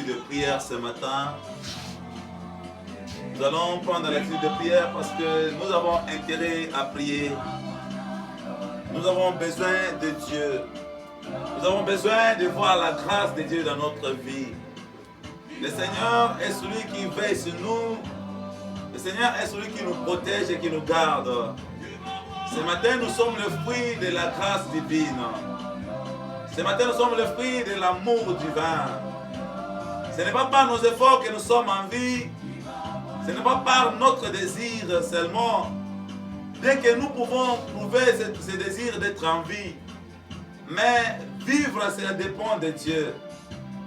de prière ce matin. Nous allons prendre l'attitude de prière parce que nous avons intérêt à prier. Nous avons besoin de Dieu. Nous avons besoin de voir la grâce de Dieu dans notre vie. Le Seigneur est celui qui veille sur nous. Le Seigneur est celui qui nous protège et qui nous garde. Ce matin, nous sommes le fruit de la grâce divine. Ce matin, nous sommes le fruit de l'amour divin. Ce n'est pas par nos efforts que nous sommes en vie. Ce n'est pas par notre désir seulement. Bien que nous pouvons trouver ce désir d'être en vie. Mais vivre, cela dépend de Dieu.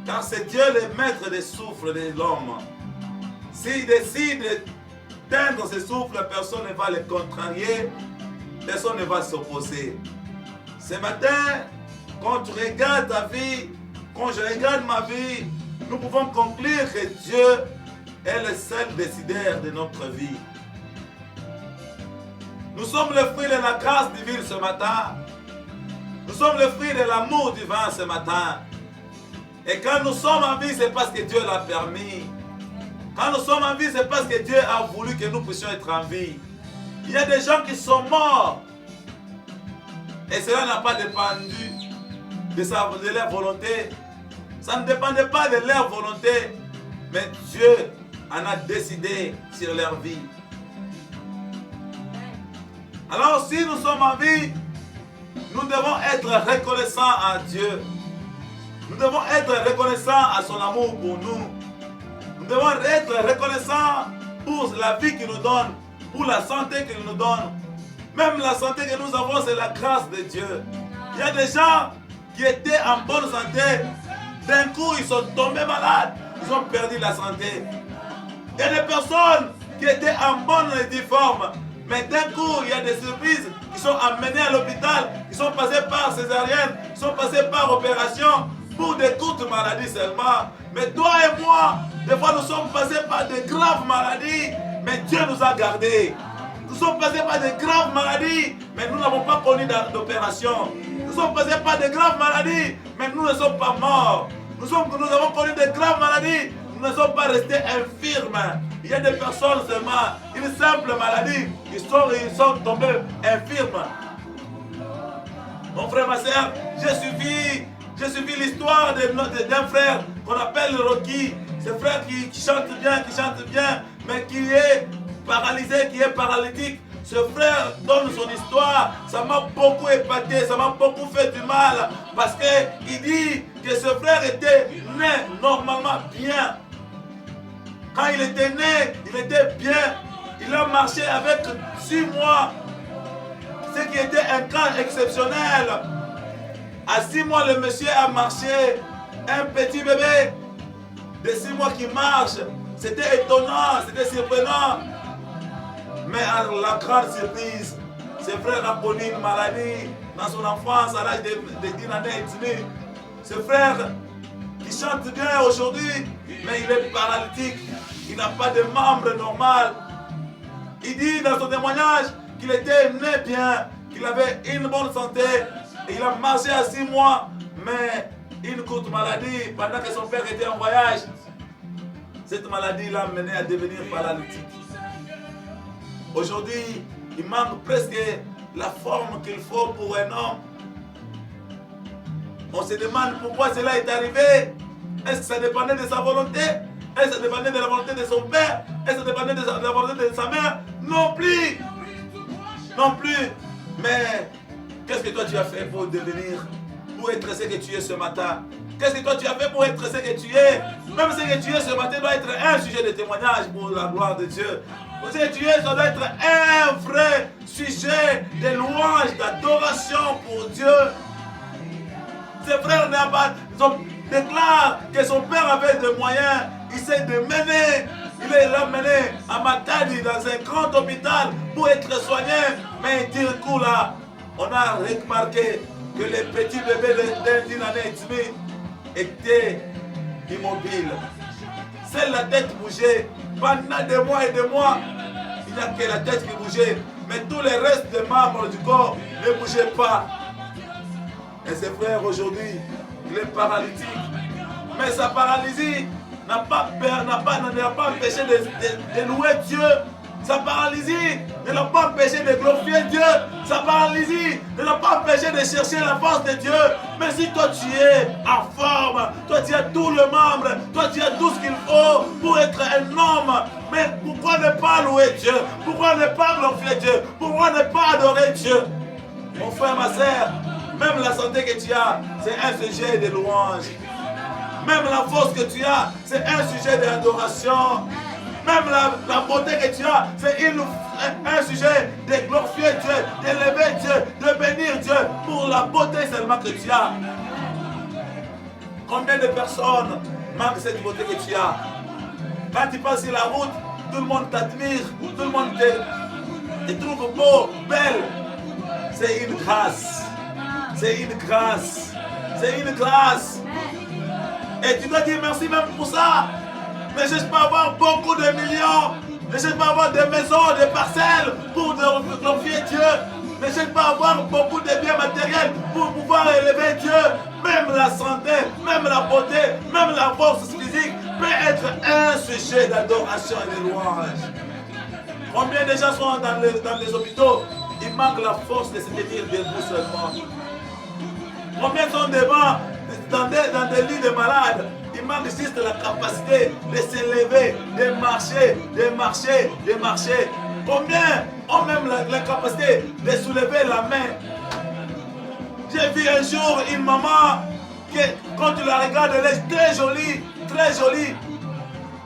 Car c'est Dieu le maître des souffles de l'homme. S'il décide d'éteindre ses souffles, personne ne va le contrarier. Personne ne va s'opposer. Ce matin, quand tu regardes ta vie, quand je regarde ma vie, nous pouvons conclure que Dieu est le seul décideur de notre vie. Nous sommes le fruit de la grâce divine ce matin. Nous sommes le fruit de l'amour divin ce matin. Et quand nous sommes en vie, c'est parce que Dieu l'a permis. Quand nous sommes en vie, c'est parce que Dieu a voulu que nous puissions être en vie. Il y a des gens qui sont morts. Et cela n'a pas dépendu de leur volonté. Ça ne dépendait pas de leur volonté. Mais Dieu en a décidé sur leur vie. Alors si nous sommes en vie, nous devons être reconnaissants à Dieu. Nous devons être reconnaissants à son amour pour nous. Nous devons être reconnaissants pour la vie qu'il nous donne, pour la santé qu'il nous donne. Même la santé que nous avons, c'est la grâce de Dieu. Il y a des gens qui étaient en bonne santé. D'un coup, ils sont tombés malades. Ils ont perdu la santé. Il y a des personnes qui étaient en bonne forme. Mais d'un coup, il y a des surprises qui sont amenées à l'hôpital. Ils sont passés par césarienne. Ils sont passés par opération pour des courtes maladies seulement. Mais toi et moi, des fois, nous sommes passés par de graves maladies. Mais Dieu nous a gardés. Nous sommes passés par de graves maladies, mais nous n'avons pas connu d'opération. Nous sommes passés par de graves maladies, mais nous ne sommes pas morts. Nous avons connu de graves maladies, nous ne sommes pas restés infirmes. Il y a des personnes seulement, une simple maladie, ils sont tombés infirmes. Mon frère, ma soeur, j'ai suivi l'histoire d'un frère qu'on appelle Rocky. Ce frère qui chante bien, mais qui est paralysé, qui est paralytique. Ce frère donne son histoire. Ça m'a beaucoup épaté, ça m'a beaucoup fait du mal. Parce qu'il dit que ce frère était né normalement bien. Quand il était né, il était bien. Il a marché avec 6 mois. Ce qui était un cas exceptionnel. À 6 mois, le monsieur a marché. Un petit bébé de 6 mois qui marche. C'était étonnant, c'était surprenant. Mais à la grande surprise, ce frère a connu une maladie dans son enfance à l'âge d'une année et demie. Ce frère qui chante bien aujourd'hui, mais il est paralytique. Il n'a pas de membre normal. Il dit dans son témoignage qu'il était né bien, qu'il avait une bonne santé. Et il a marché à 6 mois, mais une courte maladie pendant que son père était en voyage. Cette maladie l'a mené à devenir paralytique. Aujourd'hui, il manque presque la forme qu'il faut pour un homme. On se demande pourquoi cela est arrivé. Est-ce que ça dépendait de sa volonté? Est-ce que ça dépendait de la volonté de son père? Est-ce que ça dépendait de la volonté de sa mère? Non plus. Non plus. Mais qu'est-ce que toi tu as fait pour devenir, pour être ce que tu es ce matin? Qu'est-ce que toi tu as fait pour être ce que tu es? Même ce que tu es ce matin doit être un sujet de témoignage pour la gloire de Dieu. Ce que tu es, ça doit être un vrai sujet de louange, d'adoration pour Dieu. Ses frères déclarent que son père avait des moyens. Il s'est mené. Il l'a mené à Matadi dans un grand hôpital pour être soigné. Mais du coup là, on a remarqué que les petits bébés d'une année et demie était immobile. Seule la tête bougeait. Pendant des mois et des mois, il n'y a que la tête qui bougeait. Mais tous les restes des membres du corps ne bougeaient pas. Et ses frères aujourd'hui, il est paralytique. Mais sa paralysie n'a pas empêché de louer Dieu. Sa paralysie ne l'a pas empêché de glorifier Dieu. Sa paralysie ne l'a pas empêché de chercher la force de Dieu. Mais si toi tu es en forme, toi tu as tout le membre, toi tu as tout ce qu'il faut pour être un homme, mais pourquoi ne pas louer Dieu? Pourquoi ne pas glorifier Dieu? Pourquoi ne pas adorer Dieu? Mon frère, ma soeur, même la santé que tu as, c'est un sujet de louange. Même la force que tu as, c'est un sujet d'adoration. Même la beauté que tu as, c'est un sujet de glorifier Dieu, d'élever Dieu, de bénir Dieu pour la beauté seulement que tu as. Combien de personnes manquent cette beauté que tu as? Quand tu passes sur la route, tout le monde t'admire, tout le monde te trouve beau, belle. C'est une grâce. C'est une grâce. C'est une grâce. Et tu dois dire merci même pour ça. Ne cherche pas à avoir beaucoup de millions. Ne cherche pas à avoir des maisons, des parcelles pour glorifier Dieu. Ne cherche pas à avoir beaucoup de biens matériels pour pouvoir élever Dieu. Même la santé, même la beauté, même la force physique peut être un sujet d'adoration et de louange. Combien de gens sont dans les hôpitaux? Il manque la force de se tenir debout seulement. Combien sont devant dans des lits de malades? Il manque juste la capacité de s'élever, de marcher, de marcher, de marcher. Combien ont même la capacité de soulever la main? J'ai vu un jour une maman qui, quand tu la regardes, elle est très jolie, très jolie.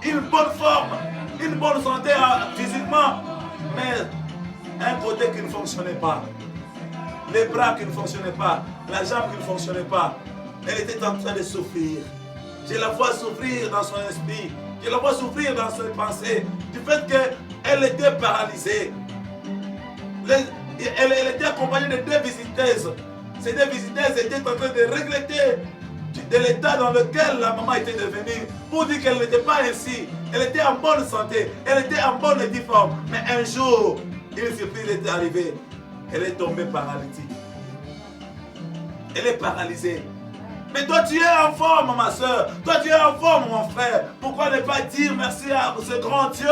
Une bonne forme, une bonne santé physiquement, mais un côté qui ne fonctionnait pas. Les bras qui ne fonctionnaient pas, la jambe qui ne fonctionnait pas. Elle était en train de souffrir. Je la vois souffrir dans son esprit. Je la vois souffrir dans ses pensées. Du fait qu'elle était paralysée. Elle était accompagnée de deux visiteuses. Ces deux visiteuses étaient en train de regretter de l'état dans lequel la maman était devenue. Pour dire qu'elle n'était pas ainsi. Elle était en bonne santé. Elle était en bonne forme. Mais un jour, une surprise est arrivée. Elle est tombée paralytique. Elle est paralysée. Mais toi tu es en forme ma soeur, toi tu es en forme mon frère. Pourquoi ne pas dire merci à ce grand Dieu?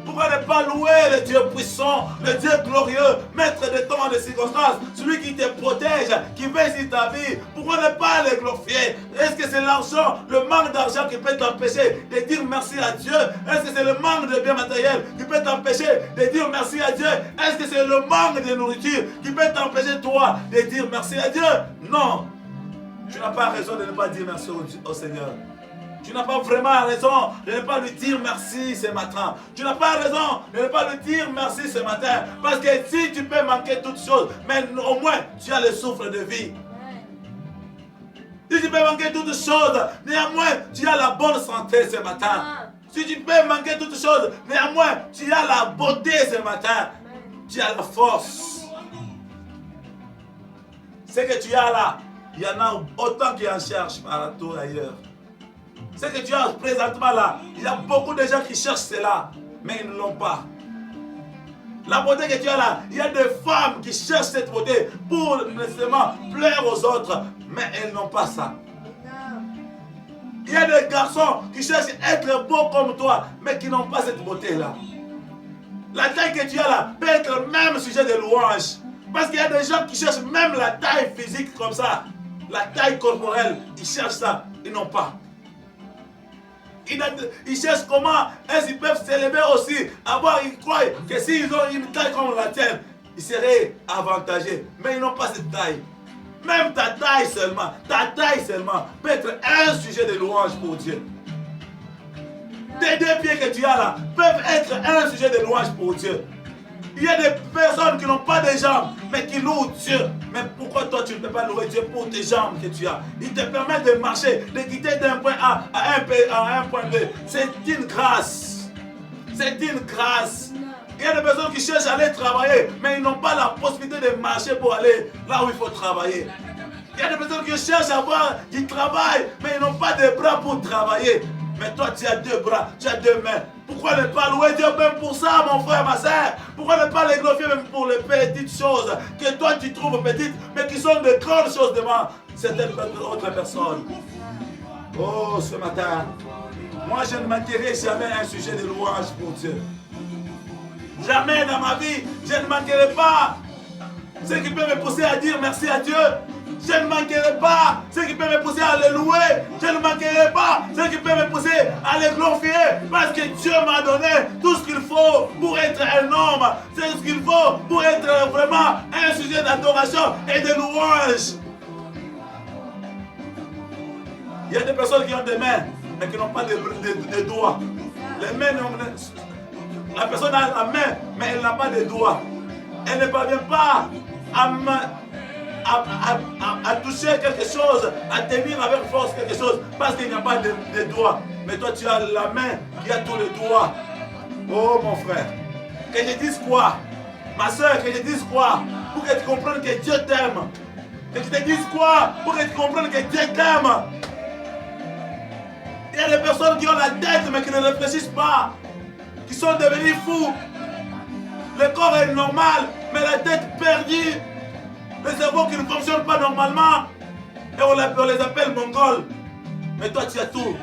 Pourquoi ne pas louer le Dieu puissant, le Dieu glorieux, maître de temps et de circonstances, celui qui te protège, qui veille sur ta vie? Pourquoi ne pas le glorifier? Est-ce que c'est l'argent, le manque d'argent qui peut t'empêcher de dire merci à Dieu? Est-ce que c'est le manque de biens matériels qui peut t'empêcher de dire merci à Dieu? Est-ce que c'est le manque de nourriture qui peut t'empêcher toi de dire merci à Dieu? Non. Tu n'as pas raison de ne pas dire merci au Seigneur. Tu n'as pas vraiment raison de ne pas lui dire merci ce matin. Tu n'as pas raison de ne pas lui dire merci ce matin. Parce que si tu peux manquer toutes choses, mais au moins tu as le souffle de vie. Si tu peux manquer toutes choses, néanmoins tu as la bonne santé ce matin. Si tu peux manquer toutes choses, néanmoins tu as la beauté ce matin. Tu as la force. Ce que tu as là, il y en a autant qui en cherchent partout ailleurs. Ce que tu as présentement là, il y a beaucoup de gens qui cherchent cela, mais ils ne l'ont pas. La beauté que tu as là, il y a des femmes qui cherchent cette beauté pour nécessairement plaire aux autres, mais elles n'ont pas ça. Il y a des garçons qui cherchent à être beaux comme toi, mais qui n'ont pas cette beauté là. La taille que tu as là peut être même sujet de louange. Parce qu'il y a des gens qui cherchent même la taille physique comme ça. La taille corporelle, ils cherchent ça, ils n'ont pas. Ils cherchent comment est-ce qu'ils peuvent s'élever aussi. Ils croient que s'ils ont une taille comme la tienne, ils seraient avantagés. Mais ils n'ont pas cette taille. Même ta taille seulement peut être un sujet de louange pour Dieu. Tes deux pieds que tu as là peuvent être un sujet de louange pour Dieu. Il y a des personnes qui n'ont pas de jambes, mais qui louent Dieu. Mais pourquoi toi tu ne peux pas louer Dieu pour tes jambes que tu as? Il te permet de marcher, de quitter d'un point A à un point B. C'est une grâce. C'est une grâce. Il y a des personnes qui cherchent à aller travailler, mais ils n'ont pas la possibilité de marcher pour aller là où il faut travailler. Il y a des personnes qui cherchent à avoir du travail, mais ils n'ont pas de bras pour travailler. Mais toi, tu as deux bras, tu as deux mains. Pourquoi ne pas louer Dieu même pour ça, mon frère, ma soeur? Pourquoi ne pas les glorifier même pour les petites choses que toi tu trouves petites, mais qui sont de grandes choses devant certaines autres personnes? Oh, ce matin, Moi, je ne manquerai jamais un sujet de louange pour Dieu. Jamais dans ma vie, je ne manquerai pas ce qui peut me pousser à dire merci à Dieu. Je ne manquerai pas ce qui peut me pousser à le louer. Je ne manquerai pas ce qui peut me pousser à le glorifier. Parce que Dieu m'a donné tout ce qu'il faut pour être un homme. C'est ce qu'il faut pour être vraiment un sujet d'adoration et de louange. Il y a des personnes qui ont des mains, mais qui n'ont pas de doigts. Les mains, la personne a la main, mais elle n'a pas de doigts. Elle ne parvient pas à toucher quelque chose, à tenir avec force quelque chose, parce qu'il n'y a pas de doigts. Mais toi, tu as la main qui a tous les doigts. Oh mon frère, que je dise quoi? Ma soeur, que je dise quoi? Pour que tu comprennes que Dieu t'aime. Que je te dise quoi? Pour que tu comprennes que Dieu t'aime. Il y a des personnes qui ont la tête mais qui ne réfléchissent pas, qui sont devenus fous. Le corps est normal, mais la tête perdue. Le cerveau qui ne fonctionne pas normalement. Et on les appelle mongols. Mais toi, tu as tout.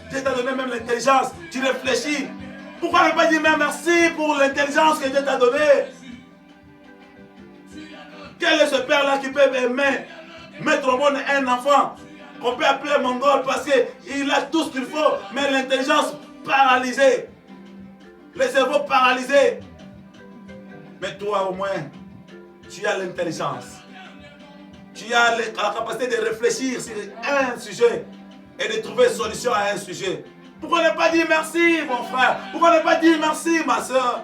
Dieu t'a donné même l'intelligence. Tu réfléchis. Pourquoi ne pas dire même merci pour l'intelligence que Dieu t'a donnée? Quel est ce père-là qui peut aimer, mettre au monde un enfant qu'on peut appeler mongol parce qu'il a tout ce qu'il faut, mais l'intelligence paralysée, le cerveau paralysé. Mais toi au moins, tu as l'intelligence. Tu as la capacité de réfléchir sur un sujet et de trouver une solution à un sujet. Pourquoi ne pas dire merci mon frère? Pourquoi ne pas dire merci ma soeur?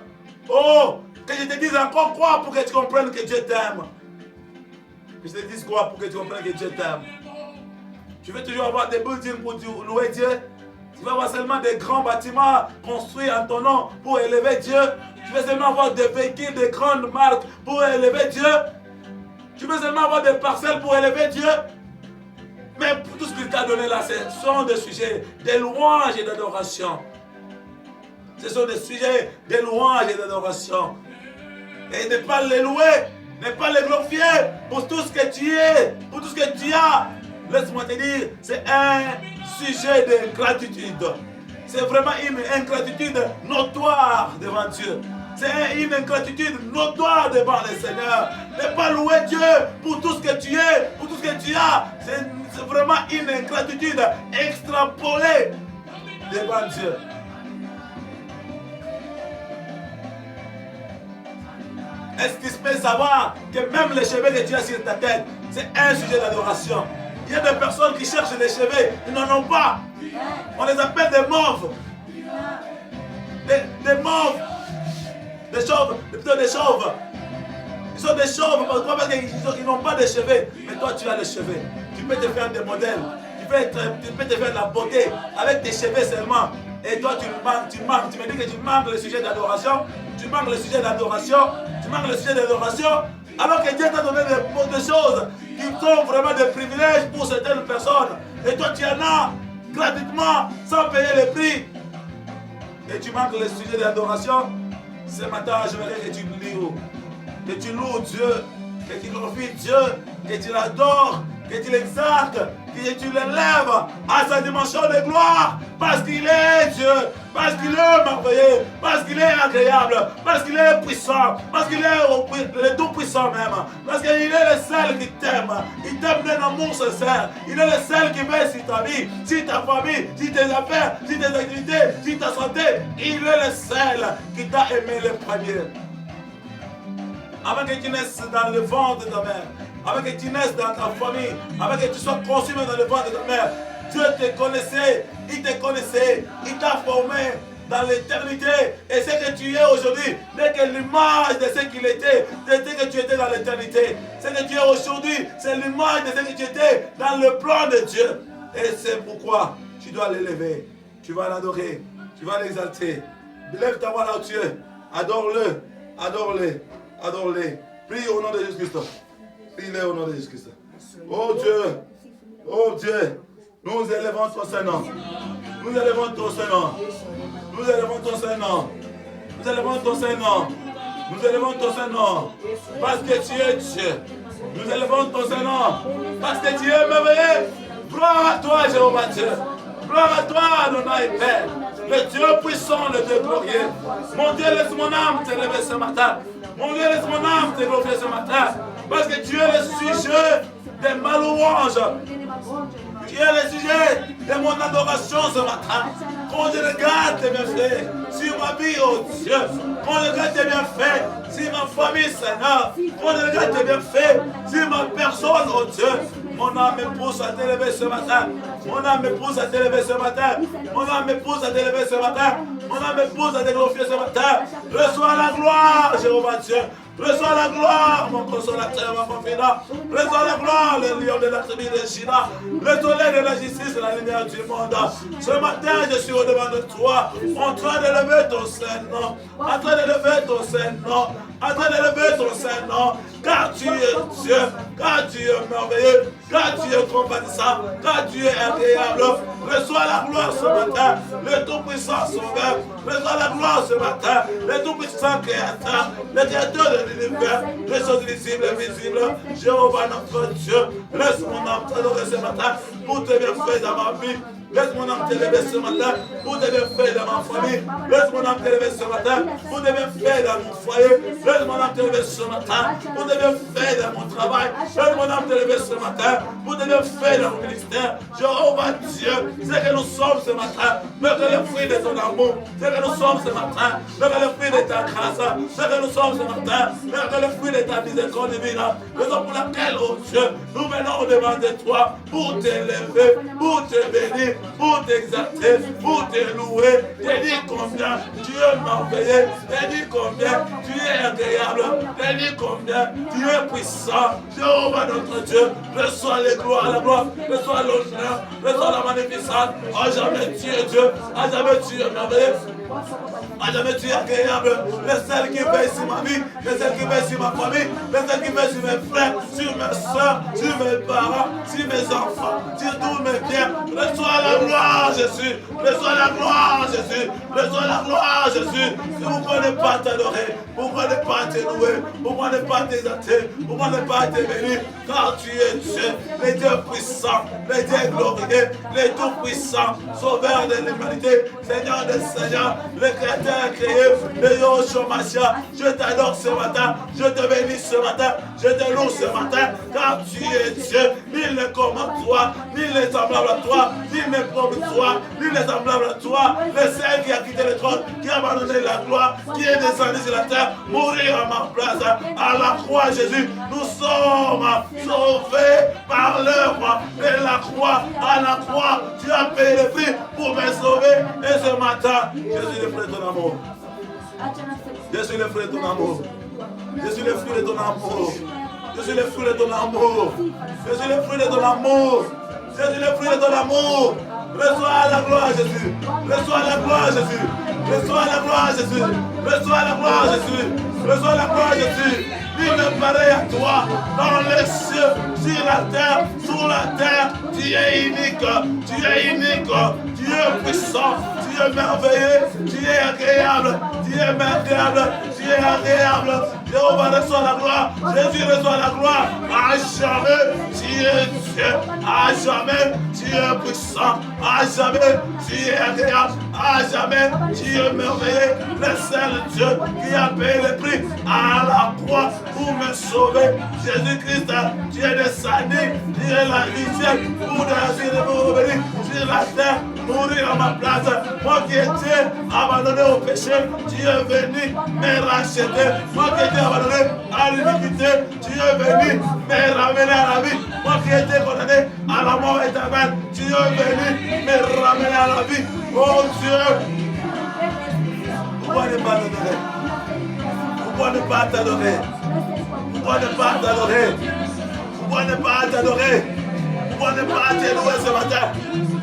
Oh, que je te dise encore quoi pour que tu comprennes que Dieu t'aime? Que je te dise quoi pour que tu comprennes que Dieu t'aime? Tu veux toujours avoir des buildings pour louer Dieu? Tu veux avoir seulement des grands bâtiments construits en ton nom pour élever Dieu? Tu veux seulement avoir des véhicules de grandes marques pour élever Dieu? Tu veux seulement avoir des parcelles pour élever Dieu? Mais pour tout ce qu'il t'a donné là, ce sont des sujets de louange et d'adoration. Ce sont des sujets de louange et d'adoration. Et ne pas les louer, ne pas les glorifier pour tout ce que tu es, pour tout ce que tu as. Laisse-moi te dire, c'est un sujet d'ingratitude. C'est vraiment une ingratitude notoire devant Dieu. C'est une ingratitude notoire devant le Seigneur. Ne pas louer Dieu pour tout ce que tu es, pour tout ce que tu as. C'est vraiment une ingratitude extrapolée devant Dieu. Est-ce que tu peux savoir que même les cheveux que tu as sur ta tête, c'est un sujet d'adoration? Il y a des personnes qui cherchent des cheveux, ils n'en ont pas. On les appelle des mauves. Des mauves. Des chauves, plutôt des chauves. Ils sont des chauves parce qu'ils n'ont pas de cheveux. Mais toi, tu as des cheveux. Tu peux te faire des modèles. Tu peux te faire de la beauté avec tes cheveux seulement. Et toi, tu manques. Tu me dis que tu manques le sujet d'adoration. Tu manques le sujet d'adoration. Tu manques le sujet d'adoration. Alors que Dieu t'a donné des choses qui sont vraiment des privilèges pour certaines personnes. Et toi, tu en as gratuitement, sans payer le prix. Et tu manques le sujet d'adoration. Ce matin, je voudrais que tu loues Dieu, que tu glorifies Dieu, que tu l'adores, que tu l'exaltes, que tu l'élèves à sa dimension de gloire, parce qu'il est Dieu, parce qu'il est merveilleux, parce qu'il est agréable, parce qu'il est puissant, parce qu'il est le tout-puissant même, parce qu'il est le seul qui t'aime. Il t'aime d'un amour sincère. Il est le seul qui veille sur ta vie, sur ta famille, sur tes affaires, sur tes activités, sur ta santé. Il est le seul qui t'a aimé le premier. Avant que tu naisses dans le ventre de ta mère, avant que tu naisses dans ta famille, avant que tu sois consumé dans le ventre de ta mère, Dieu te connaissait, il t'a formé dans l'éternité. Et ce que tu es aujourd'hui n'est que l'image de ce qu'il était, de ce que tu étais dans l'éternité. Ce que tu es aujourd'hui, c'est l'image de ce que tu étais dans le plan de Dieu. Et c'est pourquoi tu dois l'élever, tu vas l'adorer, tu vas l'exalter. Lève ta voix là où tu es, adore-le, adore-le. Adore-les. Prie au nom de Jésus-Christ. Prie-les au nom de Jésus-Christ. Oh Dieu, nous élevons ton Saint-Nom. Nous élevons ton Saint-Nom. Nous élevons ton Saint-Nom. Nous élevons ton Saint-Nom. Nous élevons ton Saint-Nom. Parce que tu es Dieu. Nous élevons ton Saint-Nom. Parce que tu es merveilleux. Gloire à toi, Jéhovah Dieu. Gloire à toi, Adonai Père. Le Dieu puissant, le Dieu glorieux. Mon Dieu, laisse mon âme t'élever ce matin. Mon Dieu, laisse mon âme te glorifier ce matin. Parce que tu es le sujet de ma louange. Tu es le sujet de mon adoration ce matin. Quand je regarde tes bienfaits sur ma vie, oh Dieu. Quand je regarde tes bienfaits sur ma famille, Seigneur. Quand je regarde tes bienfaits sur ma personne, oh Dieu. Mon âme me pousse à t'élever ce matin. Mon âme me pousse à t'élever ce matin. Mon âme me pousse à t'élever ce matin. Mon âme me pousse à te glorifier ce matin. Reçois la gloire, Jéhovah Dieu. Reçois la gloire, mon consolateur, mon confident. Reçois la gloire, le lion de la tribu de Shina. Le soleil de la justice et la lumière du monde. Ce matin, je suis au-devant de toi, en train de lever ton Saint-Nom. En train de lever ton Saint-Nom. En train de lever ton Saint-Nom. Car tu es Dieu. Car tu es merveilleux. Car tu es compatissant. Car tu es agréable. Reçois la gloire ce matin. Le Tout-Puissant Sauveur. Reçois la gloire ce matin. Le Tout-Puissant Créateur. Le Créateur de l'univers. Les choses visibles et invisibles. Jéhovah notre Dieu. Laisse mon âme t'adorer ce matin pour tes bienfaits dans ma vie. Laisse mon âme t'élever ce matin pour tes bienfaits dans ma famille. Laisse mon âme t'élever ce matin pour tes bienfaits dans mon foyer. Laisse mon âme t'élever ce matin pour tes bienfaits dans mon travail. Laisse mon âme t'élever ce matin pour tes bienfaits dans mon ministère. Jéhovah Dieu, c'est que nous sommes ce matin, mais que le fruit de ton amour, c'est que nous sommes ce matin, mais que le fruit de ta grâce, c'est que nous sommes ce matin, mais que le fruit de ta miséricorde divine, raison pour laquelle, oh Dieu, nous venons au-devant de toi pour t'élever, pour te bénir, pour t'exalter, pour te louer. Te dis combien tu es merveilleux, te dis combien tu es agréable, te dis combien tu es puissant. Jéhovah notre Dieu, reçois les gloires, la gloire, reçois l'honneur, reçois la magnificence. À jamais tu es Dieu, à jamais tu es merveilleux. À jamais tu es agréable. Le seul qui veille sur ma vie, le seul qui veille sur ma famille, le seul qui veille sur mes frères, sur mes soeurs, sur mes parents, sur mes enfants, sur tous mes biens. Reçois la gloire, Jésus. Reçois la gloire, Jésus. Reçois la gloire, Jésus. Pourquoi ne pas t'adorer? Pourquoi ne pas te louer? Pourquoi ne pas t'exalter? Pourquoi ne pas te bénir? Car tu es Dieu, le Dieu puissant, le Dieu glorieux, le tout-puissant, sauveur de l'humanité, Seigneur des seigneurs, le créateur créé, le Yoshua Mashiach. Je t'adore ce matin, je te bénis ce matin, je te loue ce matin, car tu es Dieu. Nul n'est comme toi, nul n'est semblable à toi, nul n'est comme toi, nul n'est semblable à toi. Le seul qui a quitté le trône, qui a abandonné la gloire, qui est descendu sur la terre, mourir à ma place, à la croix, Jésus. Nous sommes sauvés par l'œuvre de la croix. À la croix, tu as payé le prix pour me sauver. Et ce matin, je suis le fruit de ton amour. Je suis le fruit de ton amour. Je suis le fruit de ton amour. Je suis le fruit de ton amour. Je suis le fruit de ton amour. Je suis le fruit de ton amour. Reçois la gloire, Jésus. Reçois la gloire, Jésus. Reçois la gloire, Jésus. Reçois la gloire, Jésus. Reçois la gloire, Jésus. Nul n'est pareil à toi, dans les cieux, sur la terre, sous la terre. Tu es unique, tu es unique, tu es puissant, tu es merveilleux, tu es agréable, tu es agréable, tu es agréable. Jéhovah reçoit la gloire, Jésus reçoit la gloire. À jamais, tu es Dieu, à jamais, tu es puissant, à jamais, tu es agréable, à jamais, tu es merveilleux. Le seul Dieu qui a payé le prix à la croix pour me sauver. Jésus-Christ, tu es descendu, tu es la vie pour me revenir sur la terre, mourir à ma place. Moi qui étais abandonné au péché, tu es venu me racheter. Moi qui étais abandonné à l'iniquité, tu es venu me ramener à la vie. Moi qui étais condamné à la mort éternelle, tu es venu me ramener à la vie. Oh Dieu, pourquoi ne pas t'adorer? Pourquoi ne pas t'adorer? Pourquoi ne pas t'adorer? Pourquoi ne pas t'adorer? Pourquoi ne pas te louer ce matin?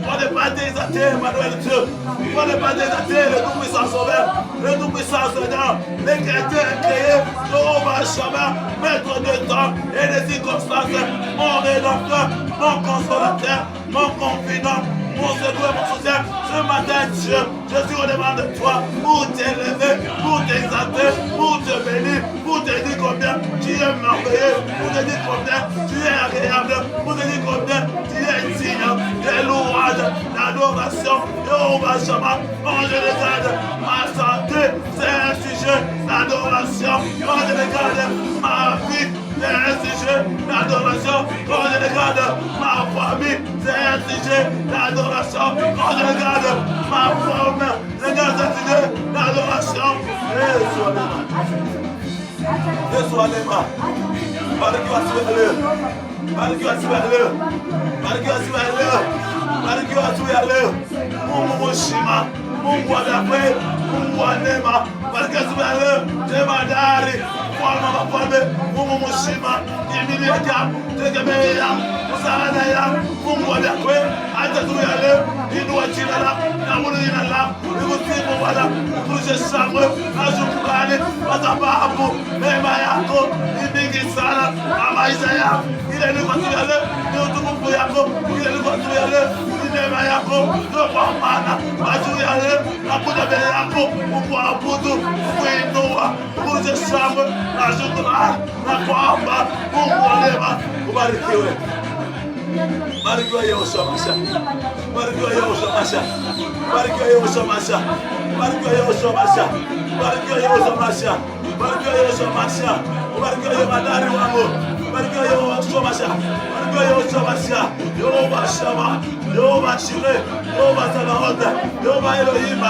Pourquoi ne pas t'exalter, Emmanuel Dieu? Pourquoi ne pas t'exalter, le tout-puissant Sauveur, le tout-puissant Seigneur, le créateur créé, Jéhovah Shammah, maître de temps et des circonstances, mon rédempteur, mon consolateur, mon confident, mon secours et mon soutien. Ce matin, Dieu, je suis au-devant de toi pour t'élever, pour t'exalter, pour te bénir, pour te dire combien tu es merveilleux, pour te dire combien tu es agréable, pour te dire combien tu es digne de louange, d'adoration. l'adoration. Jéhovah Shammah, quand je regarde ma santé, c'est un sujet d'adoration. Quand je regarde ma vie, c'est un sujet d'adoration. Quand je regarde ma famille, c'est un sujet d'adoration. Quand je regarde ma forme, c'est un sujet d'adoration. Yesu alema. Barikiwa siku ya leo. Barikiwa siku ya leo. Barikiwa siku ya leo. Barikiwa siku ya leo. Mungu mshima, Mungu wa damu, Mungu wa neema. Barikiwa siku ya leo. Jemadari, mfalme wa mafalme, Mungu mshima, kimbilio yangu, tegemeo yangu, msaada yangu, Mungu wa damu. Hata siku ya leo, inua jina lako, na jina lako, nikusifu Bwana, kurushe shangwe na shukrani kwa sababu neema yako ni mingi sana na maisha yako. Ile ni kwa siku ya leo, ni utukufu yako. Ile ni kwa siku ya leo, ni neema yako. Ndio kwa maana kwa siku ya leo nakuja mbele yako kukuabudu, kukuinua, kurushe shangwe na shukrani na kuomba. Mungu wa neema, ubarikiwe. Barikiwa Yehoshua Masha. Barikiwa Yehoshua Masha. Barikiwa Yehoshua Masha. Barikiwa Yehoshua Masha. Barikiwa Yehoshua Masha. Barikiwa Yehoshua Masha. Barikiwa Yemadari wangu. Barikiwa Yehoshua Masha. Barikiwa Yehoshua Masha. Yehovah Shammah. Yehovah Shireh. Yehovah Sabaoth. Yehovah Elohim.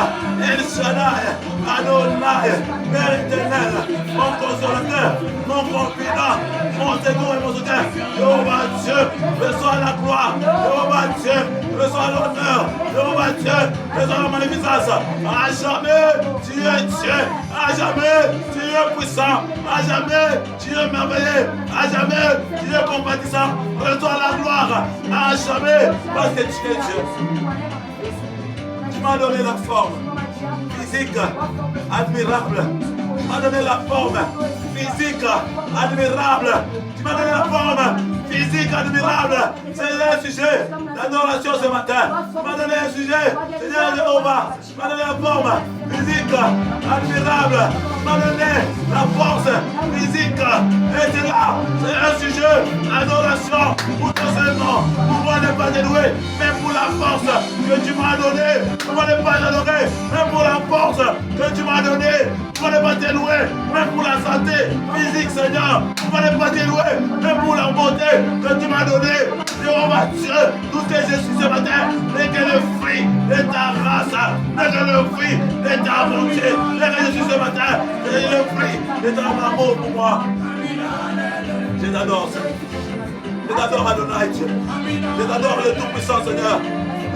El Shaddai. Adonai. Père éternel. Mon consolateur. Mon confident. Mon secours et mon soutien. Yehovah Dieu. Reçois la gloire. Yehovah Dieu. Reçois l'honneur. Yehovah Dieu. Reçois la magnificence. À jamais, tu es Dieu. À jamais, tu es puissant. À jamais, tu es merveilleux. À jamais, tu es compatissant. Reçois la gloire. À jamais, parce que tu es Dieu. Tu m'as donné la forme physique admirable. Tu m'as donné la forme physique admirable. Tu m'as donné la forme physique admirable. C'est un sujet d'adoration ce matin. Tu m'as donné un sujet, Seigneur Jéhovah. Tu m'as donné la forme physique admirable. Tu m'as donné la force physique. Et c'est là, c'est un sujet d'adoration pour ton seul nom. Pour moi ne pas dénouer, mais pour la force que tu m'as donnée. Pour moi ne pas adorer, mais pour la force que tu m'as donnée. Pour moi ne pas dénouer, mais pour la santé physique, Seigneur. Pour moi ne pas dénouer, mais pour la beauté que tu m'as donnée. Jéhovah Dieu, tout ce que je suis ce matin n'est que le fruit de ta race, n'est que le fruit de ta bonté. N'est que je suis ce matin, c'est le fruit de ton amour pour moi. Je t'adore, Seigneur. Je t'adore, Adonai Dieu. Je t'adore, le Tout-Puissant, Seigneur.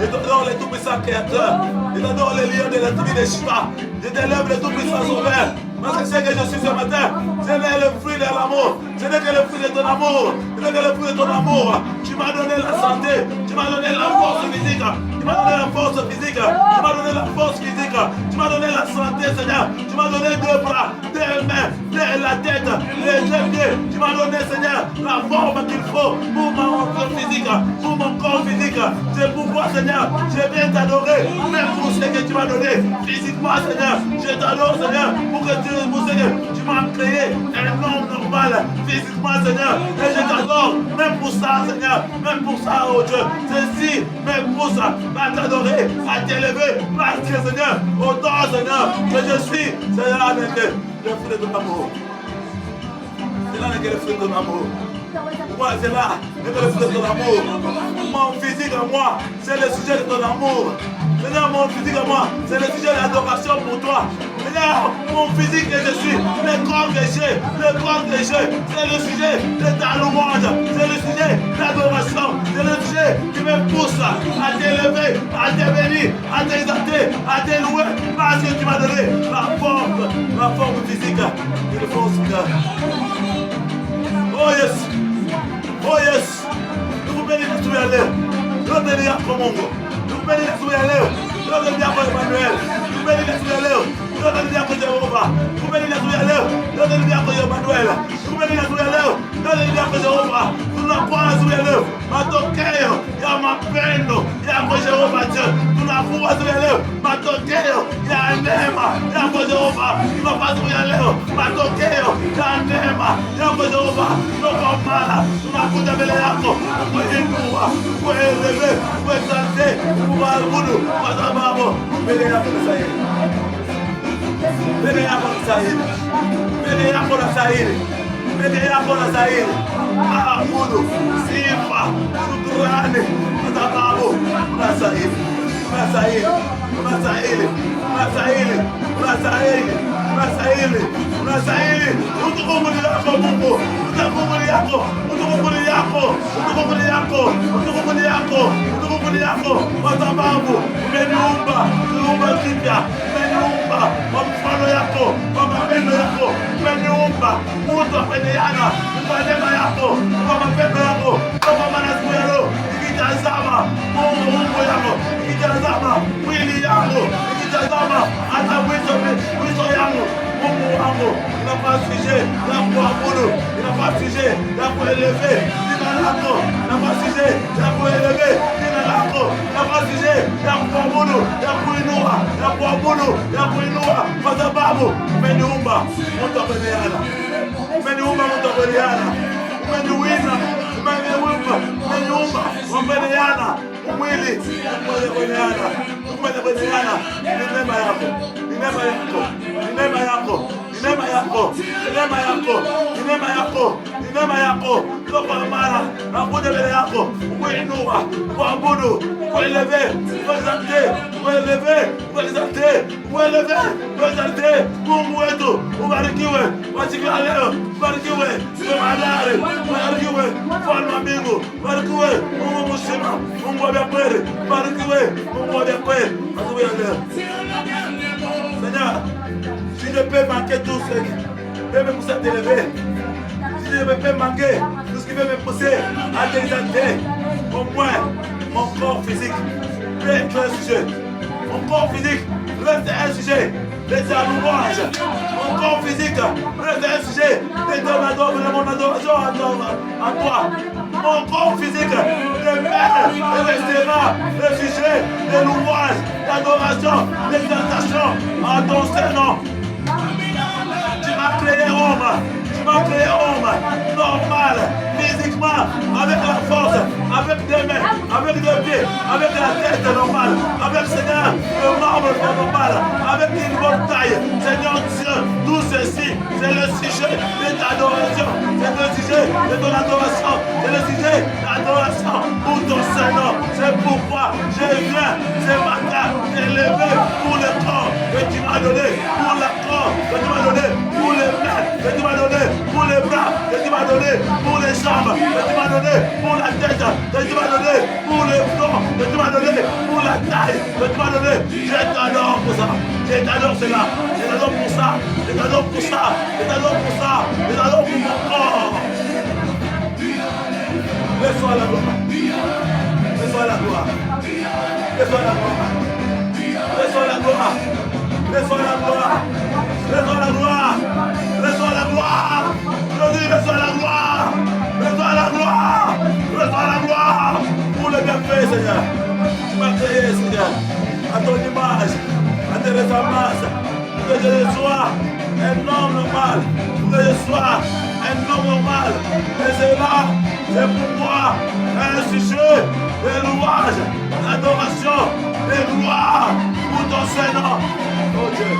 Je t'adore, le Tout-Puissant Créateur. Je t'adore, le lion de la tribu de Shiva. Je t'élève, le Tout-Puissant Sauveur. Parce que ce que je suis ce matin, ce n'est le fruit de l'amour. Ce n'est que le fruit de ton amour. Ce n'est que le fruit de ton amour. Tu m'as donné la santé. Tu m'as donné la force physique. Tu m'as donné la force physique. Tu m'as donné la force physique. Tu m'as donné la santé, Seigneur. Tu m'as donné 2 bras, 2 mains, la tête, les 2 pieds. Tu m'as donné, Seigneur, la forme qu'il faut pour mon corps physique. Pour mon corps physique. C'est pourquoi, Seigneur, je viens t'adorer. Même pour ce que tu m'as donné physiquement, Seigneur. Je t'adore, Seigneur, pour que tu m'as créé un homme normal physiquement, Seigneur. Et je t'adore, même pour ça, Seigneur. Même pour ça, oh Dieu. Ceci me pousse à t'adorer, à t'élever. Parce que, Seigneur, autant, Seigneur, que je suis, c'est là avec le fruit de ton amour. C'est là avec le fruit de ton amour. Moi, c'est là avec le fruit de ton amour. Mon physique à moi, c'est le sujet de ton amour. Seigneur, mon physique à moi, c'est le sujet d'adoration pour toi. Seigneur, mon physique que je suis, le corps que j'ai, c'est le sujet de ta louange, c'est le sujet d'adoration, c'est le sujet qui me pousse à t'élever, à te bénir, à t'exalter, à te louer, parce que tu m'as donné la forme physique et le force Seigneur. Oh yes, oh yes, nous vous bénissons tous les deux, nous vous bénissons pour mon Dieu. Nous bénissons tous les deux, nous bénissons pour Emmanuel, nous bénissons tous les deux. Nous bénissons pour Jéhovah, nous bénissons tous les deux, nous bénissons pour Emmanuel, nous bénissons tous les deux, nous bénissons pour Jéhovah, nous n'avons pas tous les deux, matokeo ya mapendo yako Jehova Dieu. Tunakuwa tu leo matokeo ya neema yako Jehova. Tunapaswa ya leo matokeo ya neema yako Jehova. Kwa maana tunakuja mbele yako kuinua, kueleve, kuexalte, kuabudu kwa sababu mbele yako ni sahihi. Mbele yako ni sahihi. Mbele yako ni sahihi. Mbele yako ni sahihi. Abudu, sifa, shukrani kwa sababu unastahili. Unastahili. Unastahili. Unastahili. Unastahili. Unastahili. Unastahili. Utukufu yako Mungu. Utukufu yako. Utukufu yako. Utukufu yako. Utukufu yako. Utukufu yako kwa sababu umeniumba kiumbe kipya. Umeniumba kwa mfano yako, kwa mapendo yako. Umeniumba mtu apendeana kwa neema yako, kwa mapendo yako. Kwa maana siku ya leo nikitazama Mungu yako, nikitazama mwili yako, nikitazama hata mwisho yangu, Mungu wangu, inafaa sujet ya kuabudu, inafaa sujet ya kueleve jina lako, inafaa sujet ya kueleve jina lako, inafaa sujet ya kuabudu, ya kuinua, ya kuabudu, ya kuinua, kwa sababu umeniumba mtu apendeana. Umeniumba mtu apendeana. Umeniwina, umeniumba wapendeana. Mwili umependeana. Umependeana. Ni neema yako. Ni neema yako. Ni neema yako. Ni neema yako. Ni neema yako. Ni neema yako. Ni neema yako. Kwa maana nakuja mbele yako kuinua, kuabudu, kueleve, kuexalte, kueleve, kuexalte, kueleve, kuexalte. Mungu wetu ubarikiwe kwa siku ya leo. Ubarikiwe Jemadari. Ubarikiwe Mfalme wa mbingu. Ubarikiwe Mungu mzima. Mungu wa kweli. Ubarikiwe Mungu wa kweli. Asubuhi ya leo Seigneur, si je peux manquer tout ce qui peut me pousser à t'élever, si je peux manquer tout ce qui peut me pousser à t'exalter, au moins mon corps physique peut être un sujet. Mon corps physique reste un sujet de ta louange. Mon corps physique reste un sujet de mon adoration à toi. Mon corps physique demeure et restera le sujet de louange, d'adoration, d'exaltation à ton Seigneur. Tu m'as créé homme. Tu m'as créé homme normal, physiquement, avec la force, avec des mains, avec des pieds, avec la tête normale, avec Seigneur, le membre normal, avec une bonne taille. Seigneur Dieu, tout ceci, c'est le sujet de ta adoration, c'est le sujet de ton adoration, c'est le sujet d'adoration pour ton Seigneur. C'est pourquoi je viens ce matin t'élever pour le corps que tu m'as donné, pour le corps que tu m'as donné, pour les mains que tu m'as donné, pour les bras que tu m'as donné, pour les jambes que tu m'as donné, pour la tête que tu m'as donné, pour le front que tu m'as donné, pour la taille que tu m'as donné. Je t'adore pour ça. Je t'adore cela. Je t'adore pour ça. Je t'adore pour ça. Je t'adore pour ça. Je t'adore pour mon corps. Reçois la gloire. Reçois la gloire. Reçois la gloire. Reçois la gloire. Reçois la gloire. Reçois la gloire. Reçois la gloire. Je dis reçois la gloire. Reçois la gloire. Reçois la gloire. Pour le bienfait, Seigneur. Tu m'as créé, Seigneur, à ton image, à tes ressemblances. Pour que je sois un homme normal. Pour que je sois un homme normal. Et c'est là, c'est pour moi un sujet de louange, d'adoration, de gloire pour ton Seigneur. Oh Dieu.